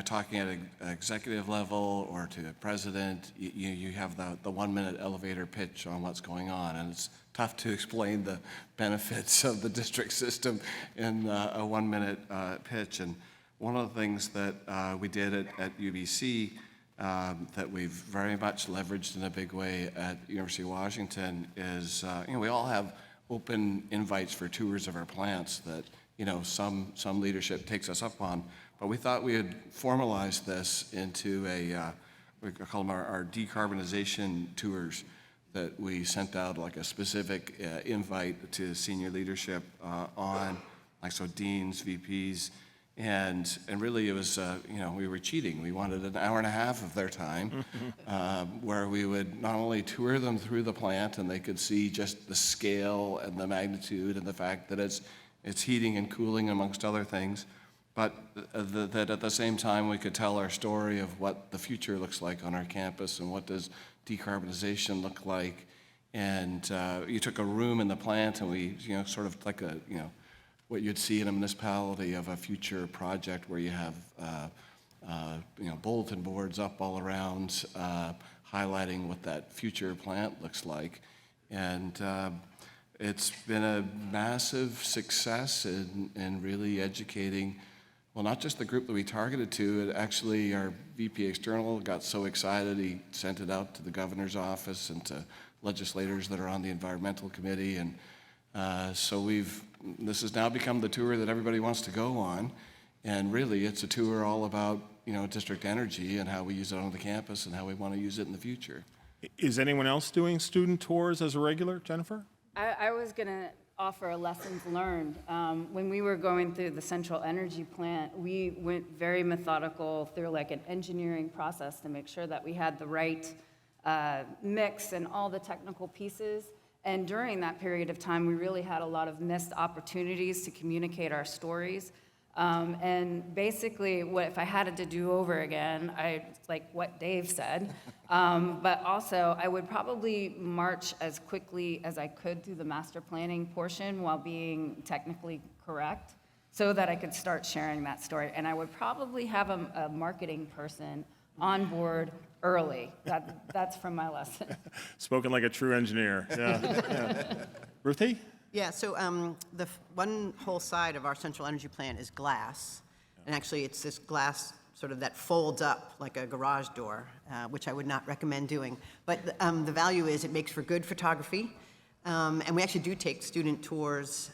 talking at an executive level or to a president, you have the 1-minute elevator pitch on what's going on, and it's tough to explain the benefits of the district system in a 1-minute pitch. And one of the things that we did at UBC that we've very much leveraged in a big way at University of Washington is, we all have open invites for tours of our plants that, some leadership takes us up on. But we thought we would formalize this into we call them our decarbonization tours, that we sent out like a specific invite to senior leadership on, so deans, VPs, and really it was, we were cheating. We wanted an hour and a half of their time where we would not only tour them through the plant and they could see just the scale and the magnitude and the fact that it's heating and cooling amongst other things, but that at the same time we could tell our story of what the future looks like on our campus and what does decarbonization look like. And you took a room in the plant and we, sort of like what you'd see in a municipality of a future project where you have, bulletin boards up all around highlighting what that future plant looks like. And it's been a massive success in really educating, well, not just the group that we targeted to, actually our VP External got so excited he sent it out to the governor's office and to legislators that are on the environmental committee. And so this has now become the tour that everybody wants to go on. And really, it's a tour all about, district energy and how we use it on the campus and how we want to use it in the future. Is anyone else doing student tours as a regular, Jennifer? I was going to offer a lessons learned. When we were going through the central energy plant, we went very methodical through like an engineering process to make sure that we had the right mix and all the technical pieces. And during that period of time, we really had a lot of missed opportunities to communicate our stories. And basically, if I had it to do over again, like what Dave said, but also I would probably march as quickly as I could through the master planning portion while being technically correct so that I could start sharing that story. And I would probably have a marketing person on board early. That's from my lesson. Spoken like a true engineer. Yeah. Ruthie? Yeah, so one whole side of our central energy plant is glass. And actually, it's this glass sort of that folds up like a garage door, which I would not recommend doing. But the value is it makes for good photography. And we actually do take student tours,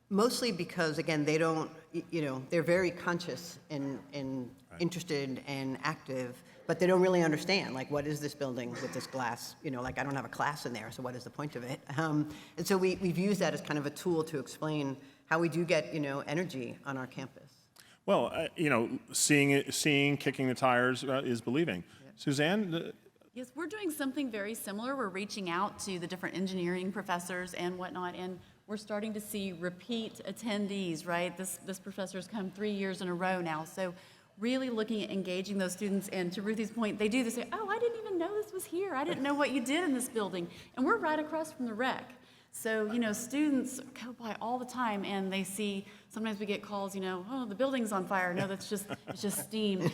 mostly because, again, they don't, they're very conscious and interested and active, but they don't really understand, like, what is this building with this glass? Like, I don't have a class in there, so what is the point of it? And so we've used that as kind of a tool to explain how we do get, energy on our campus. Well, seeing, kicking the tires is believing. Yeah. Suzanne? Yes, we're doing something very similar. We're reaching out to the different engineering professors and whatnot, and we're starting to see repeat attendees, right? This professor's come 3 years in a row now. So really looking at engaging those students, and to Ruthie's point, they do, they say, oh, I didn't even know this was here. I didn't know what you did in this building. And we're right across from the rec. So, students go by all the time and they see, sometimes we get calls, oh, the building's on fire. No, it's just steam.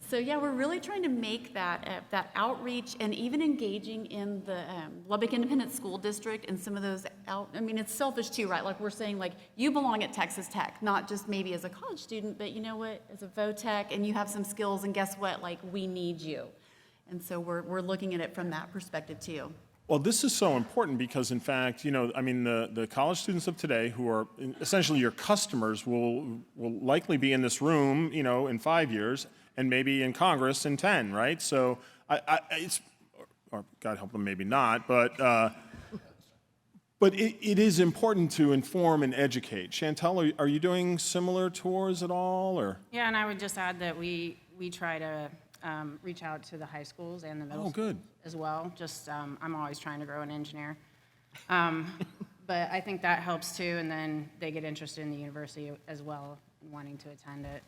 So yeah, we're really trying to make that outreach and even engaging in the Lubbock Independent School District and some of those it's selfish too, right? Like we're saying, like, you belong at Texas Tech, not just maybe as a college student, but you know what, as a VOTech, and you have some skills, and guess what, like, we need you. And so we're looking at it from that perspective too. Well, this is so important because, in fact, the college students of today, who are essentially your customers, will likely be in this room, in 5 years, and maybe in Congress in 10, right? So or God help them, maybe not, but it is important to inform and educate. Chantel, are you doing similar tours at all, or? Yeah, and I would just add that we try to reach out to the high schools and the middle schools as well. Just, I'm always trying to grow an engineer. But I think that helps too, and then they get interested in the university as well, wanting to attend it.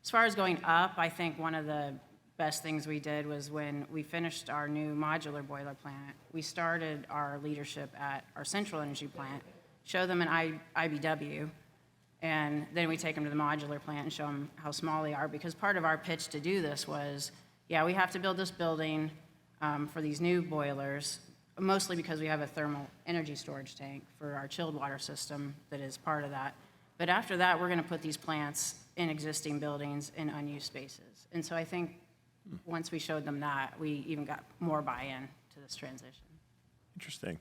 As far as going up, I think one of the best things we did was when we finished our new modular boiler plant, we started our leadership at our central energy plant, show them an IBW, and then we take them to the modular plant and show them how small they are, because part of our pitch to do this was, yeah, we have to build this building for these new boilers, mostly because we have a thermal energy storage tank for our chilled water system that is part of that. But after that, we're going to put these plants in existing buildings in unused spaces. And so I think once we showed them that, we even got more buy-in to this transition. Interesting.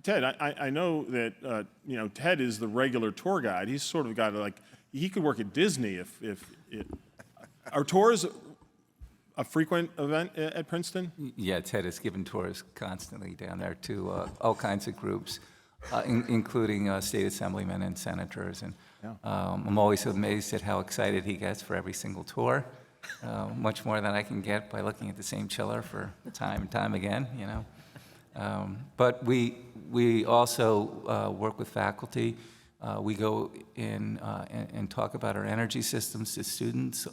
Ted, I know that Ted is the regular tour guide. He's sort of got he could work at Disney if are tours a frequent event at Princeton? Yeah, Ted has given tours constantly down there to all kinds of groups, including state assemblymen and senators. And I'm always amazed at how excited he gets for every single tour, much more than I can get by looking at the same chiller for time and time again, But we also work with faculty. We go in and talk about our energy systems to students.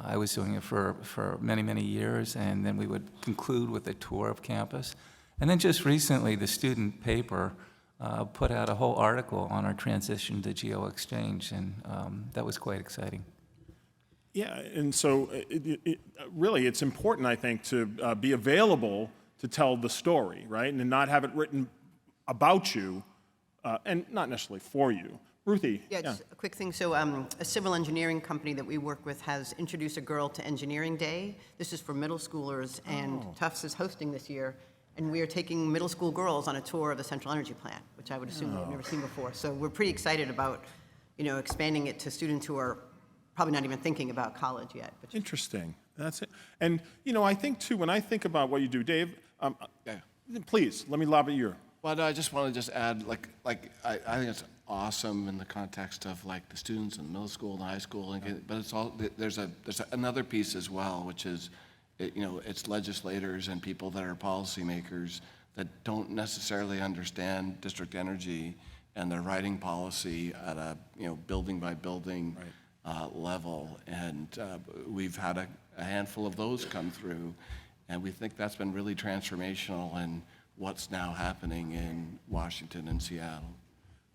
I was doing it for many, many years, and then we would conclude with a tour of campus. And then just recently, the student paper put out a whole article on our transition to geo-exchange, and that was quite exciting. Yeah, and so really it's important, I think, to be available to tell the story, right? And not have it written about you and not necessarily for you. Ruthie. Yeah, just a quick thing. So a civil engineering company that we work with has introduced a Girl to Engineering Day. This is for middle schoolers, and Tufts is hosting this year. And we are taking middle school girls on a tour of the central energy plant, which I would assume they've never seen before. So we're pretty excited about, expanding it to students who are probably not even thinking about college yet. Interesting. That's it. And, I think, too, when I think about what you do, Dave, please, let me lob at you. Well, I just want to add, I think it's awesome in the context of the students in middle school and high school, but it's all there's another piece as well, which is, it's legislators and people that are policymakers that don't necessarily understand district energy, and they're writing policy at a building by building level, and we've had a handful of those come through, and we think that's been really transformational in what's now happening in Washington and Seattle.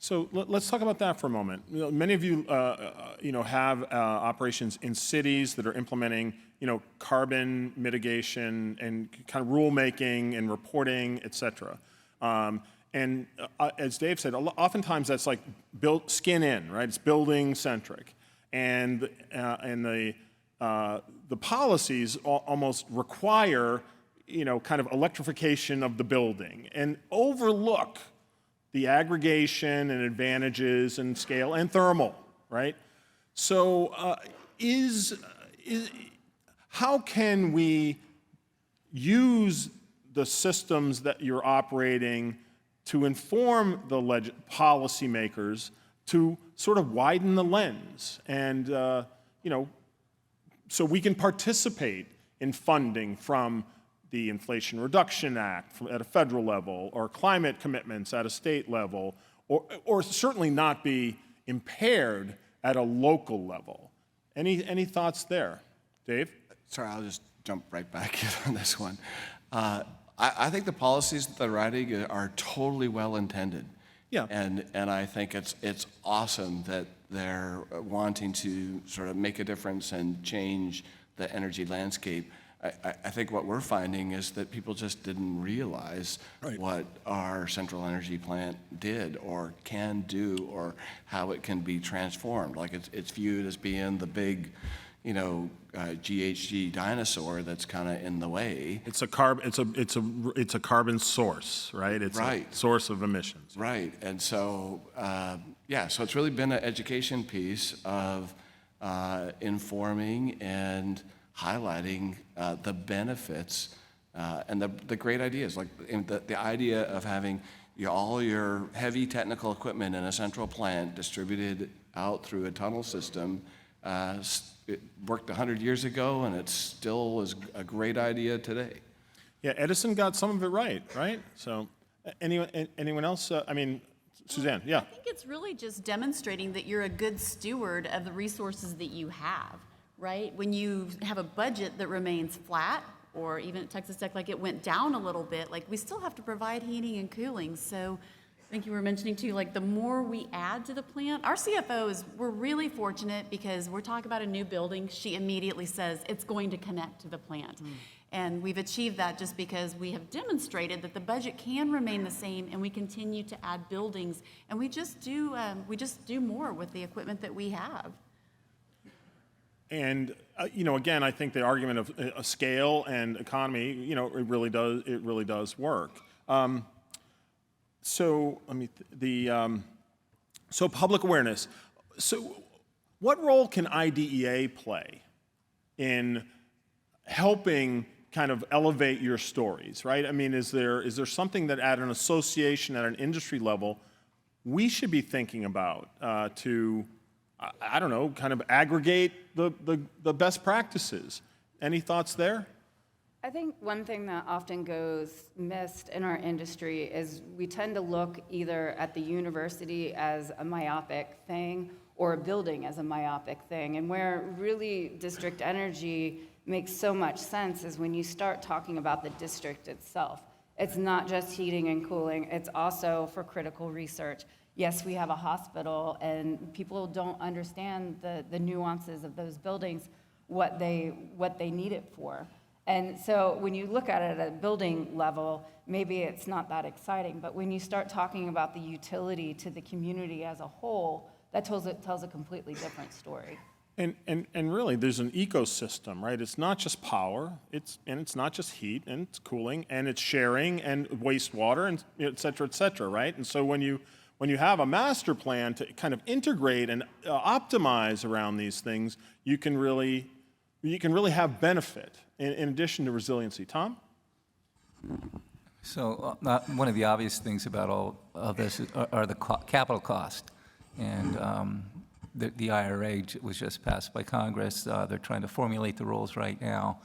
So let's talk about that for a moment. Many of you, have operations in cities that are implementing, carbon mitigation and kind of rulemaking and reporting, et cetera. As Dave said, oftentimes that's like skin in, right? It's building centric, and the policies almost require, kind of electrification of the building and overlook the aggregation and advantages and scale and thermal, right? So how can we use the systems that you're operating to inform the policymakers to sort of widen the lens and, so we can participate in funding from the Inflation Reduction Act at a federal level, or climate commitments at a state level, or certainly not be impaired at a local level. Any thoughts there? Dave? Sorry, I'll just jump right back in on this one. I think the policies that they're writing are totally well-intended. Yeah. And I think it's awesome that they're wanting to sort of make a difference and change the energy landscape. I think what we're finding is that people just didn't realize what our central energy plant did or can do, or how it can be transformed. Like it's viewed as being the big, GHG dinosaur that's kind of in the way. It's a carbon source, right? It's a source of emissions. Right, and so so it's really been an education piece of informing and highlighting the benefits and the great ideas, like the idea of having all your heavy technical equipment in a central plant distributed out through a tunnel system. It worked 100 years ago, and it still is a great idea today. Yeah, Edison got some of it right? So, anyone else? Suzanne, yeah. I think it's really just demonstrating that you're a good steward of the resources that you have, right? When you have a budget that remains flat, or even at Texas Tech, like it went down a little bit, like we still have to provide heating and cooling. So I think you were mentioning too, like the more we add to the plant, our CFO we're really fortunate because we're talking about a new building. She immediately says it's going to connect to the plant. And we've achieved that just because we have demonstrated that the budget can remain the same, and we continue to add buildings, and we just do more with the equipment that we have. And again, I think the argument of scale and economy, it really does work. So public awareness. So what role can IDEA play in helping kind of elevate your stories, right? I mean, is there something that at an association, at an industry level, we should be thinking about to, I don't know, kind of aggregate the best practices? Any thoughts there? I think one thing that often goes missed in our industry is we tend to look either at the university as a myopic thing or a building as a myopic thing. And where really district energy makes so much sense is when you start talking about the district itself. It's not just heating and cooling, it's also for critical research. Yes, we have a hospital, and people don't understand the nuances of those buildings, what they need it for. And so when you look at it at a building level, maybe it's not that exciting, but when you start talking about the utility to the community as a whole, that tells a completely different story. And really, there's an ecosystem, right? It's not just power, it's not just heat, and it's cooling, and it's sharing, and wastewater, and et cetera, right? And so when you have a master plan to kind of integrate and optimize around these things, you can really have benefit in addition to resiliency. Tom? So one of the obvious things about all of this are the capital cost. And the IRA was just passed by Congress. They're trying to formulate the rules right now.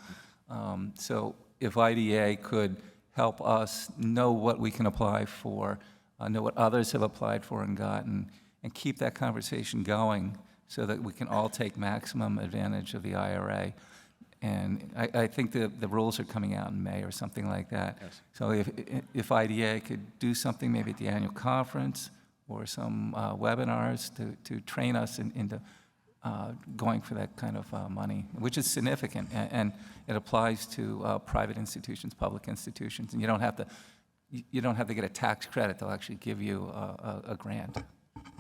So if IDA could help us know what we can apply for, know what others have applied for and gotten, and keep that conversation going so that we can all take maximum advantage of the IRA. And I think the rules are coming out in May or something like that. Yes. So if IDA could do something maybe at the annual conference or some webinars to train us into going for that kind of money, which is significant, and it applies to private institutions, public institutions, and you don't have to you don't have to get a tax credit, they'll actually give you a grant.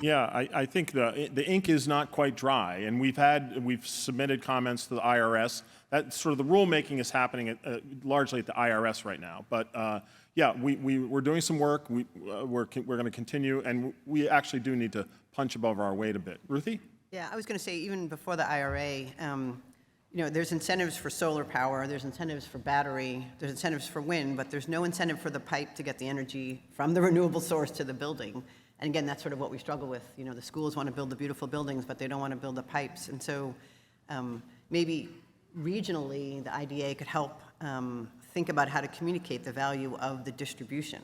Yeah, I think the ink is not quite dry, and we've submitted comments to the IRS. That sort of the rulemaking is happening largely at the IRS right now. But yeah, we're doing some work. We're going to continue, and we actually do need to punch above our weight a bit. Ruthie? Yeah, I was going to say, even before the IRA, there's incentives for solar power, there's incentives for battery, there's incentives for wind, but there's no incentive for the pipe to get the energy from the renewable source to the building. And again, that's sort of what we struggle with. The schools want to build the beautiful buildings, but they don't want to build the pipes. And so maybe regionally, the IDA could help think about how to communicate the value of the distribution.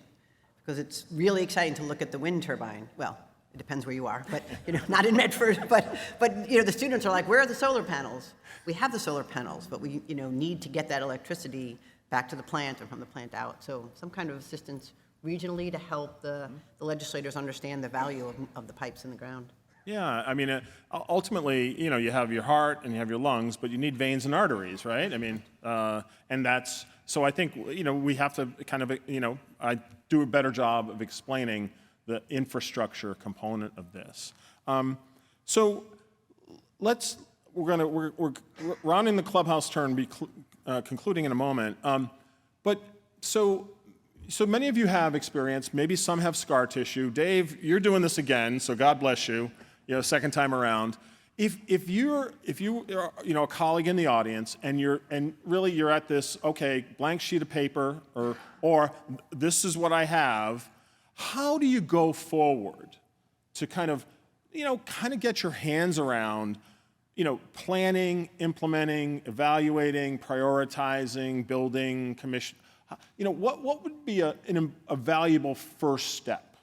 Because it's really exciting to look at the wind turbine. Well, it depends where you are, but not in Medford. But the students are like, where are the solar panels? We have the solar panels, but we need to get that electricity back to the plant or from the plant out. So some kind of assistance regionally to help the legislators understand the value of the pipes in the ground. Yeah, I mean, ultimately, you have your heart and you have your lungs, but you need veins and arteries, right? I mean, and that's, so I think, we have to kind of, I do a better job of explaining the infrastructure component of this. So we're rounding the clubhouse turn, concluding in a moment. But so many of you have experience, maybe some have scar tissue. Dave, you're doing this again, so God bless you, second time around. If you are a colleague in the audience and really you're at this, okay, blank sheet of paper or this is what I have, how do you go forward to kind of get your hands around, planning, implementing, evaluating, prioritizing, building, commission? What would be a valuable first step?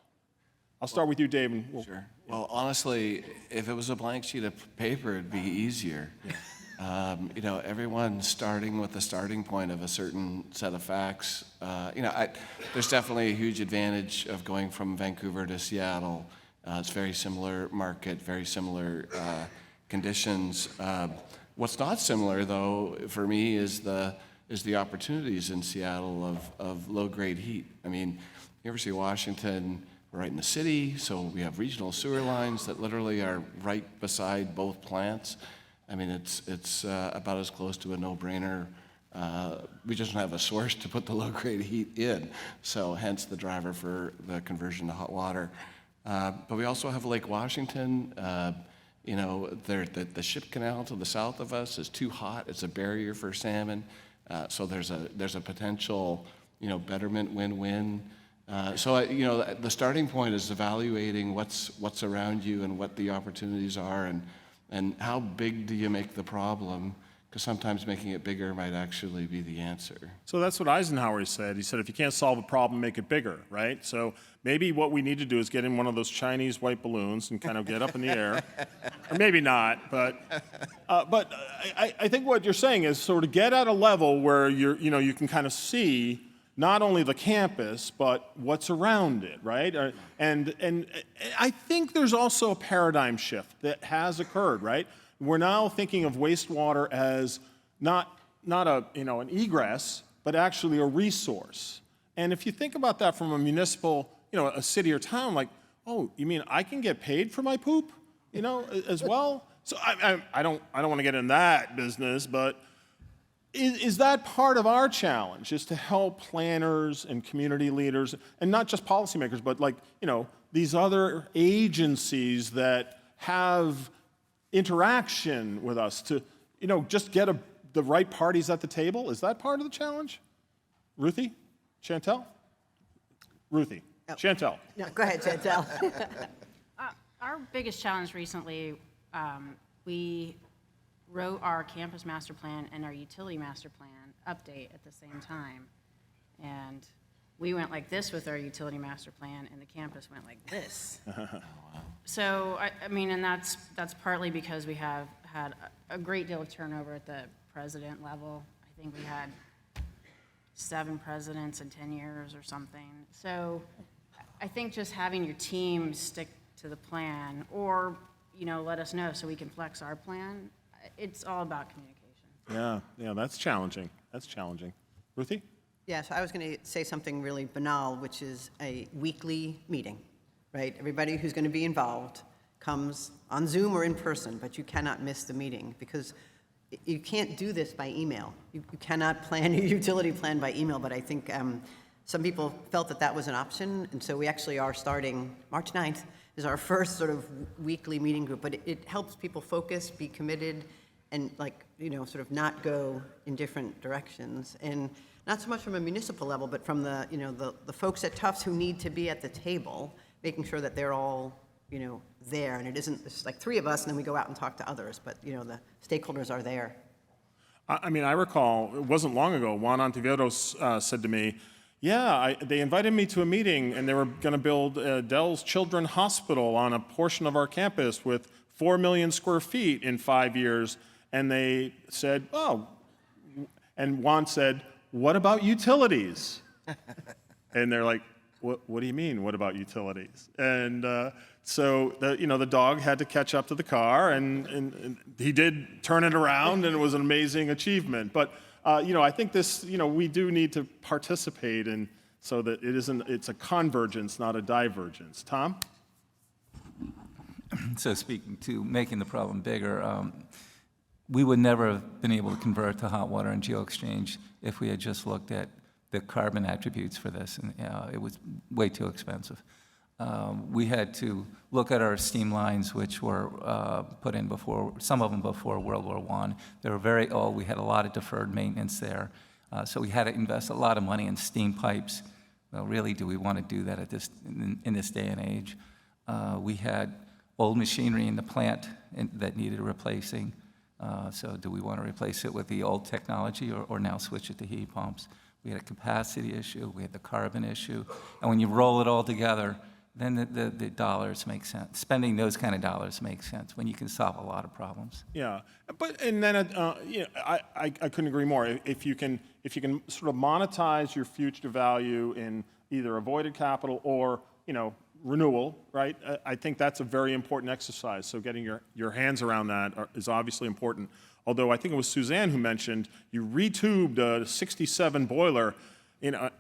I'll start with you, Dave. Sure. Well, honestly, if it was a blank sheet of paper, it'd be easier. Yeah. Everyone starting with the starting point of a certain set of facts. There's definitely a huge advantage of going from Vancouver to Seattle. It's very similar market, very similar conditions. What's not similar, though, for me, is the opportunities in Seattle of low-grade heat. I mean, University of Washington, we're right in the city, so we have regional sewer lines that literally are right beside both plants. I mean, it's about as close to a no-brainer. We just don't have a source to put the low-grade heat in, so hence the driver for the conversion to hot water. But we also have Lake Washington. The ship canal to the south of us is too hot. It's a barrier for salmon. So there's a potential, betterment win-win. The starting point is evaluating what's around you and what the opportunities are, and how big do you make the problem? Because sometimes making it bigger might actually be the answer. So that's what Eisenhower said. He said, if you can't solve a problem, make it bigger, right? So maybe what we need to do is get in one of those Chinese white balloons and kind of get up in the air. Or maybe not, but I think what you're saying is sort of get at a level where you can kind of see not only the campus, but what's around it, right? And I think there's also a paradigm shift that has occurred, right? We're now thinking of wastewater as not an egress, but actually a resource. And if you think about that from a municipal, a city or town, like, oh, you mean I can get paid for my poop, as well? So I don't want to get in that business, but is that part of our challenge, is to help planners and community leaders, and not just policymakers, but these other agencies that have interaction with us to, just get the right parties at the table? Is that part of the challenge? Ruthie? Chantel? Ruthie. Oh. Chantel. No, go ahead, Chantel. Our biggest challenge recently, we wrote our campus master plan and our utility master plan update at the same time. And we went like this with our utility master plan, and the campus went like this. Oh, wow. So, I mean, and that's partly because we have had a great deal of turnover at the president level. I think we had 7 presidents in 10 years or something. So I think just having your team stick to the plan, or, let us know so we can flex our plan, it's all about communication. Yeah, that's challenging. That's challenging. Ruthie? Yes, I was going to say something really banal, which is a weekly meeting, right? Everybody who's going to be involved comes on Zoom or in person, but you cannot miss the meeting because you can't do this by email. You cannot plan your utility plan by email, but I think some people felt that that was an option, and so we actually are starting, March 9th is our first sort of weekly meeting group, but it helps people focus, be committed, and sort of not go in different directions. And not so much from a municipal level, but from the folks at Tufts who need to be at the table, making sure that they're all, there. And it's like three of us, and then we go out and talk to others, but, the stakeholders are there. I mean, I recall, it wasn't long ago, Juan Ontiveros said to me, yeah, they invited me to a meeting, and they were going to build Dell's Children's Hospital on a portion of our campus with 4 million square feet in 5 years. And they said, oh, and Juan said, what about utilities? And they're like, what do you mean, what about utilities? And so the dog had to catch up to the car, and he did turn it around, and it was an amazing achievement. But I think this, we do need to participate, and so that it's a convergence, not a divergence. Tom? So speaking to making the problem bigger, we would never have been able to convert to hot water and geo-exchange if we had just looked at the carbon attributes for this, and it was way too expensive. We had to look at our steam lines, which were put in before, some of them before World War I. They were very old. We had a lot of deferred maintenance there. So we had to invest a lot of money in steam pipes. Well, really, do we want to do that in this day and age? We had old machinery in the plant that needed replacing. So do we want to replace it with the old technology or now switch it to heat pumps? We had a capacity issue, we had the carbon issue, and when you roll it all together, then the dollars make sense. Spending those kind of dollars makes sense when you can solve a lot of problems. Yeah, and then I couldn't agree more. If you can sort of monetize your future value in either avoided capital or renewal, right? I think that's a very important exercise. So getting your hands around that is obviously important. Although I think it was Suzanne who mentioned you retubed a 67 boiler.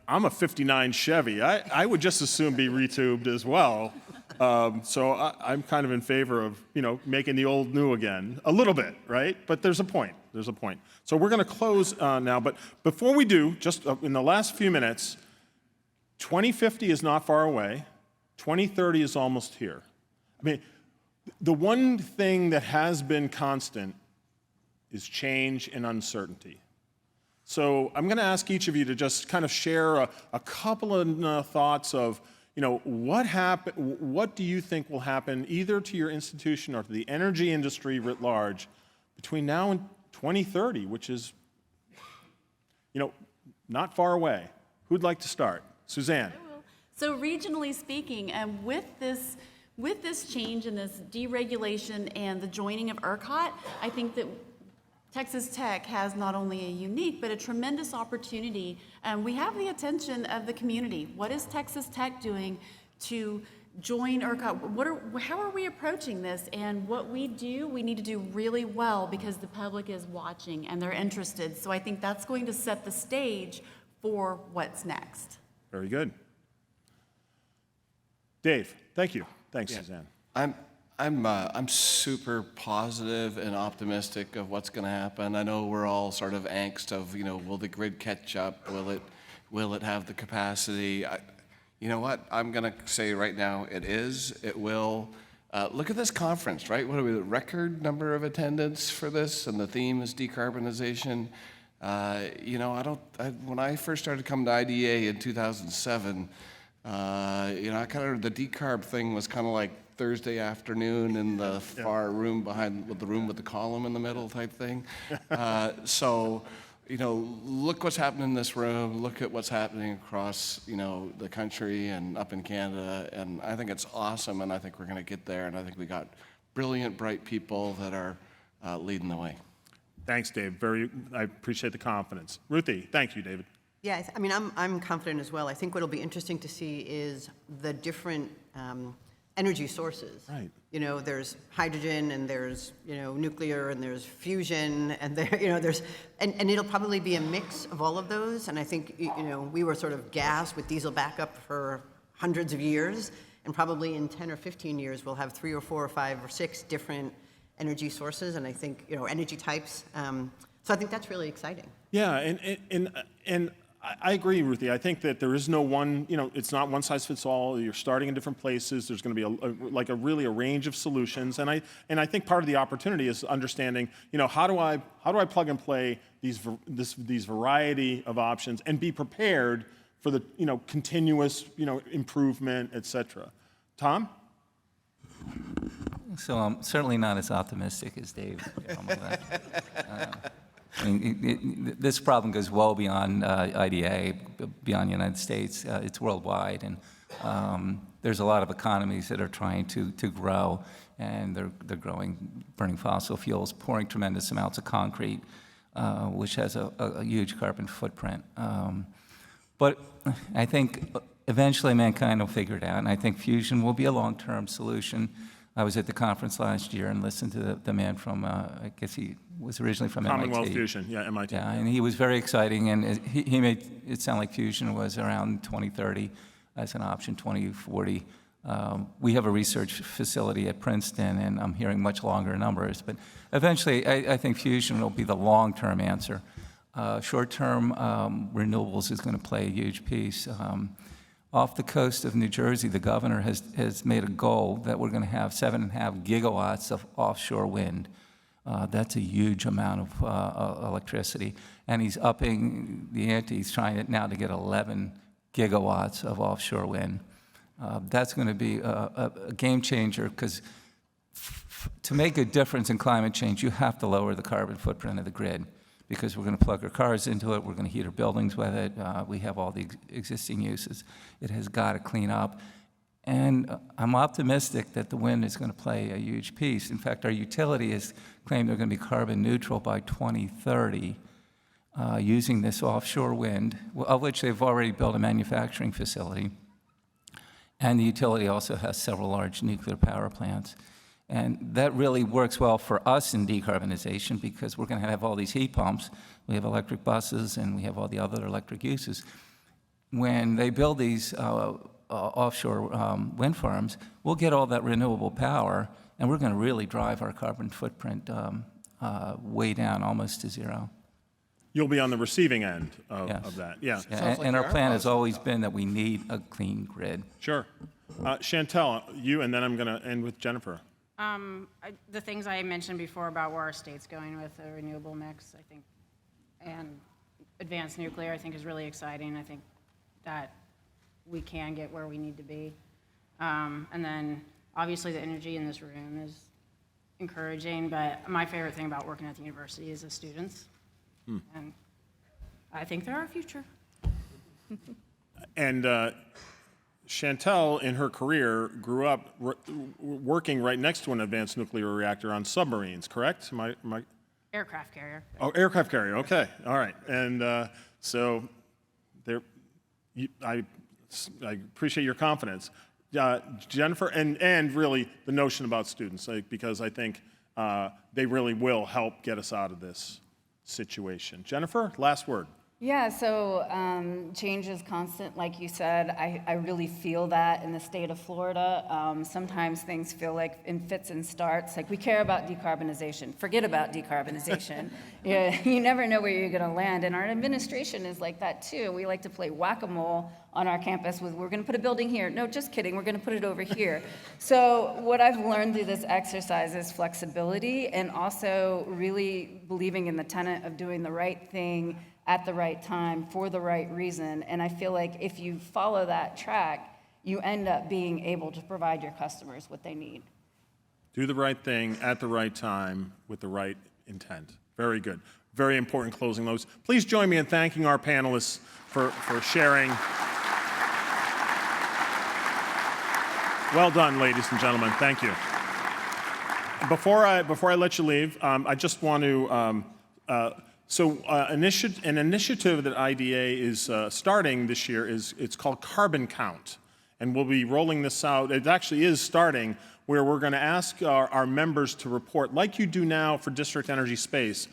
I'm a 59 Chevy. I would just as soon be retubed as well. So I'm kind of in favor of making the old new again a little bit, right? But there's a point. There's a point. So we're going to close now. But before we do, just in the last few minutes, 2050 is not far away. 2030 is almost here. I mean, the one thing that has been constant is change and uncertainty. So I'm going to ask each of you to just kind of share a couple of thoughts of, what do you think will happen either to your institution or to the energy industry writ large between now and 2030, which is, not far away. Who'd like to start? Suzanne. So regionally speaking, with this change and this deregulation and the joining of ERCOT, I think that Texas Tech has not only a unique but a tremendous opportunity. We have the attention of the community. What is Texas Tech doing to join ERCOT? How are we approaching this? And what we do, we need to do really well because the public is watching and they're interested. So I think that's going to set the stage for what's next. Very good. Dave, thank you. Thanks, Suzanne. I'm super positive and optimistic of what's going to happen. I know we're all sort of angst of, will the grid catch up? Will it have the capacity? You know what? I'm going to say right now, it will. Look at this conference, right? What are we, the record number of attendance for this? And the theme is decarbonization. When I first started coming to IDA in 2007, I kind of, the decarb thing was kind of like Thursday afternoon in the far room behind, with the room with the column in the middle type thing. Look what's happening in this room, look at what's happening across, the country and up in Canada, and I think it's awesome, and I think we're going to get there, and I think we got brilliant, bright people that are leading the way. Thanks, Dave. I appreciate the confidence. Ruthie, thank you, David. Yeah, I'm confident as well. I think what'll be interesting to see is the different energy sources. Right. You know, there's hydrogen and there's, you know, nuclear and there's fusion and there, you know, there's, and it'll probably be a mix of all of those. And I think, you know, we were sort of gas with diesel backup for hundreds of years, and probably in 10 or 15 years, we'll have 3 or 4 or 5 or 6 different energy sources, and I think, you know, energy types. So I think that's really exciting. Yeah, and I agree, Ruthie. I think that there is no one, you know, it's not one size fits all. You're starting in different places. There's going to be really a range of solutions, and I think part of the opportunity is understanding, you know, how do I plug and play these variety of options and be prepared for the, you know, continuous, you know, improvement, et cetera. Tom? So I'm certainly not as optimistic as Dave. I mean, this problem goes well beyond IDA, beyond the United States. It's worldwide, and there's a lot of economies that are trying to grow, and they're growing, burning fossil fuels, pouring tremendous amounts of concrete, which has a huge carbon footprint. But I think eventually mankind will figure it out, and I think fusion will be a long-term solution. I was at the conference last year and listened to the man from, I guess he was originally from MIT. Commonwealth Fusion, yeah, MIT. Yeah, and he was very exciting, and he made it sound like fusion was around 2030 as an option, 2040. We have a research facility at Princeton, and I'm hearing much longer numbers, but eventually I think fusion will be the long-term answer. Short-term, renewables is going to play a huge piece. Off the coast of New Jersey, the governor has made a goal that we're going to have 7.5 gigawatts of offshore wind. That's a huge amount of electricity. And he's upping the ante. He's trying now to get 11 gigawatts of offshore wind. That's going to be a game changer, because to make a difference in climate change, you have to lower the carbon footprint of the grid, because we're going to plug our cars into it, we're going to heat our buildings with it, we have all the existing uses. It has got to clean up. And I'm optimistic that the wind is going to play a huge piece. In fact, our utility has claimed they're going to be carbon neutral by 2030 using this offshore wind, of which they've already built a manufacturing facility. And the utility also has several large nuclear power plants. And that really works well for us in decarbonization, because we're going to have all these heat pumps. We have electric buses, and we have all the other electric uses. When they build these offshore wind farms, we'll get all that renewable power, and we're going to really drive our carbon footprint way down, almost to zero. You'll be on the receiving end Yes. of that, yeah. And our plan has always been that we need a clean grid. Sure. Chantel, you, and then I'm going to end with Jennifer. The things I mentioned before about where our state's going with a renewable mix, I think, and advanced nuclear, I think is really exciting. I think that we can get where we need to be. And then obviously the energy in this room is encouraging, but my favorite thing about working at the university is the students. And I think they're our future. And Chantel, in her career, grew up working right next to an advanced nuclear reactor on submarines, correct? Am I? Aircraft carrier. Oh, aircraft carrier, okay, all right. And so there, I appreciate your confidence. Jennifer, and really the notion about students, because I think they really will help get us out of this situation. Jennifer, last word. Yeah, so change is constant, like you said. I really feel that in the state of Florida. Sometimes things feel like in fits and starts. Like, we care about decarbonization. Forget about decarbonization. You never know where you're going to land. And our administration is like that, too. We like to play whack-a-mole on our campus with, we're going to put a building here. No, just kidding. We're going to put it over here. So what I've learned through this exercise is flexibility, and also really believing in the tenet of doing the right thing at the right time for the right reason. And I feel like if you follow that track, you end up being able to provide your customers what they need. Do the right thing at the right time with the right intent. Very good. Very important closing notes. Please join me in thanking our panelists for sharing. Well done, ladies and gentlemen. Thank you. Before I let you leave, I just want to an initiative that IDA is starting this year it's called Carbon Count. And we'll be rolling this out. It actually is starting, where we're going to ask our members to report, like you do now for District Energy Space,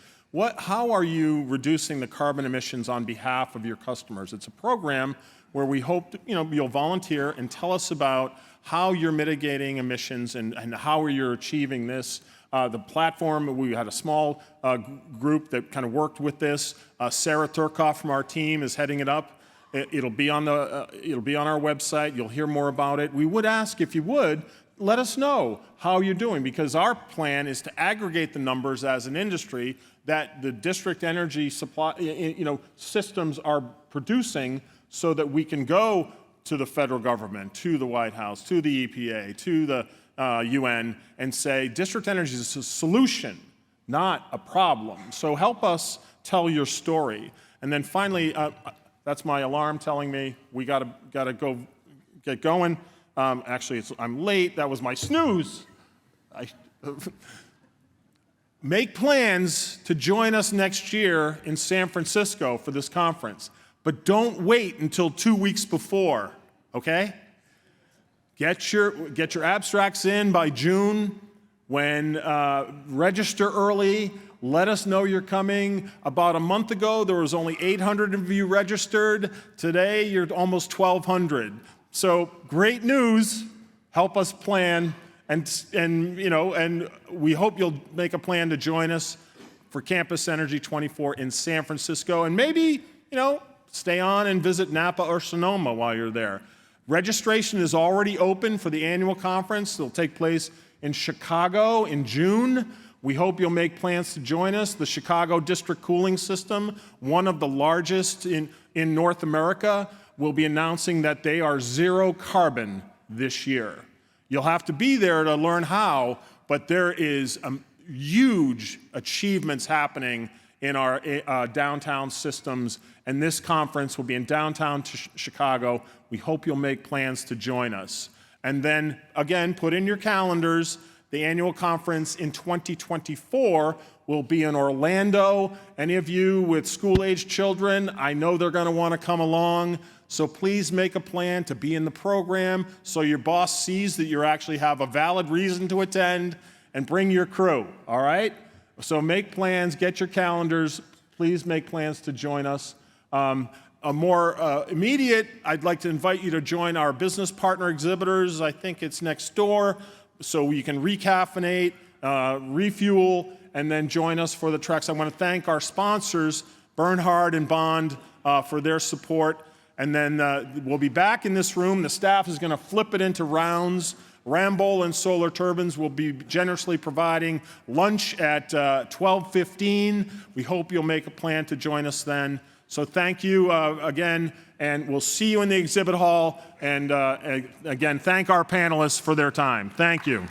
how are you reducing the carbon emissions on behalf of your customers? It's a program where we hope you'll volunteer and tell us about how you're mitigating emissions and how you're achieving this. The platform, we had a small group that kind of worked with this. Sarah Turkoff from our team is heading it up. It'll be on our website. You'll hear more about it. We would ask, if you would, let us know how you're doing, because our plan is to aggregate the numbers as an industry that the district energy supply systems are producing, so that we can go to the federal government, to the White House, to the EPA, to the UN, and say, district energy is a solution, not a problem. So help us tell your story. And then finally, that's my alarm telling me we gotta go get going. Actually, I'm late. That was my snooze. Make plans to join us next year in San Francisco for this conference, but don't wait until 2 weeks before, okay? Get your abstracts in by June. When register early, let us know you're coming. About a month ago, there was only 800 of you registered. Today, you're almost 1,200. So great news. Help us plan, and we hope you'll make a plan to join us for Campus Energy 24 in San Francisco, and maybe stay on and visit Napa or Sonoma while you're there. Registration is already open for the annual conference. It'll take place in Chicago in June. We hope you'll make plans to join us. The Chicago District Cooling System, one of the largest in North America, will be announcing that they are zero carbon this year. You'll have to be there to learn how, but there is huge achievements happening in our downtown systems, and this conference will be in downtown Chicago. We hope you'll make plans to join us. And then, again, put in your calendars, the annual conference in 2024 will be in Orlando. Any of you with school-aged children, I know they're going to want to come along, so please make a plan to be in the program so your boss sees that you actually have a valid reason to attend, and bring your crew, all right? So make plans, get your calendars, please make plans to join us. A more immediate, I'd like to invite you to join our business partner exhibitors. I think it's next door, so you can recaffeinate, refuel, and then join us for the treks. I want to thank our sponsors, Bernhard and Bond, for their support. And then we'll be back in this room. The staff is going to flip it into rounds. Ramboll and Solar Turbines will be generously providing lunch at 12:15. We hope you'll make a plan to join us then. So thank you again, and we'll see you in the exhibit hall. And again, thank our panelists for their time. Thank you.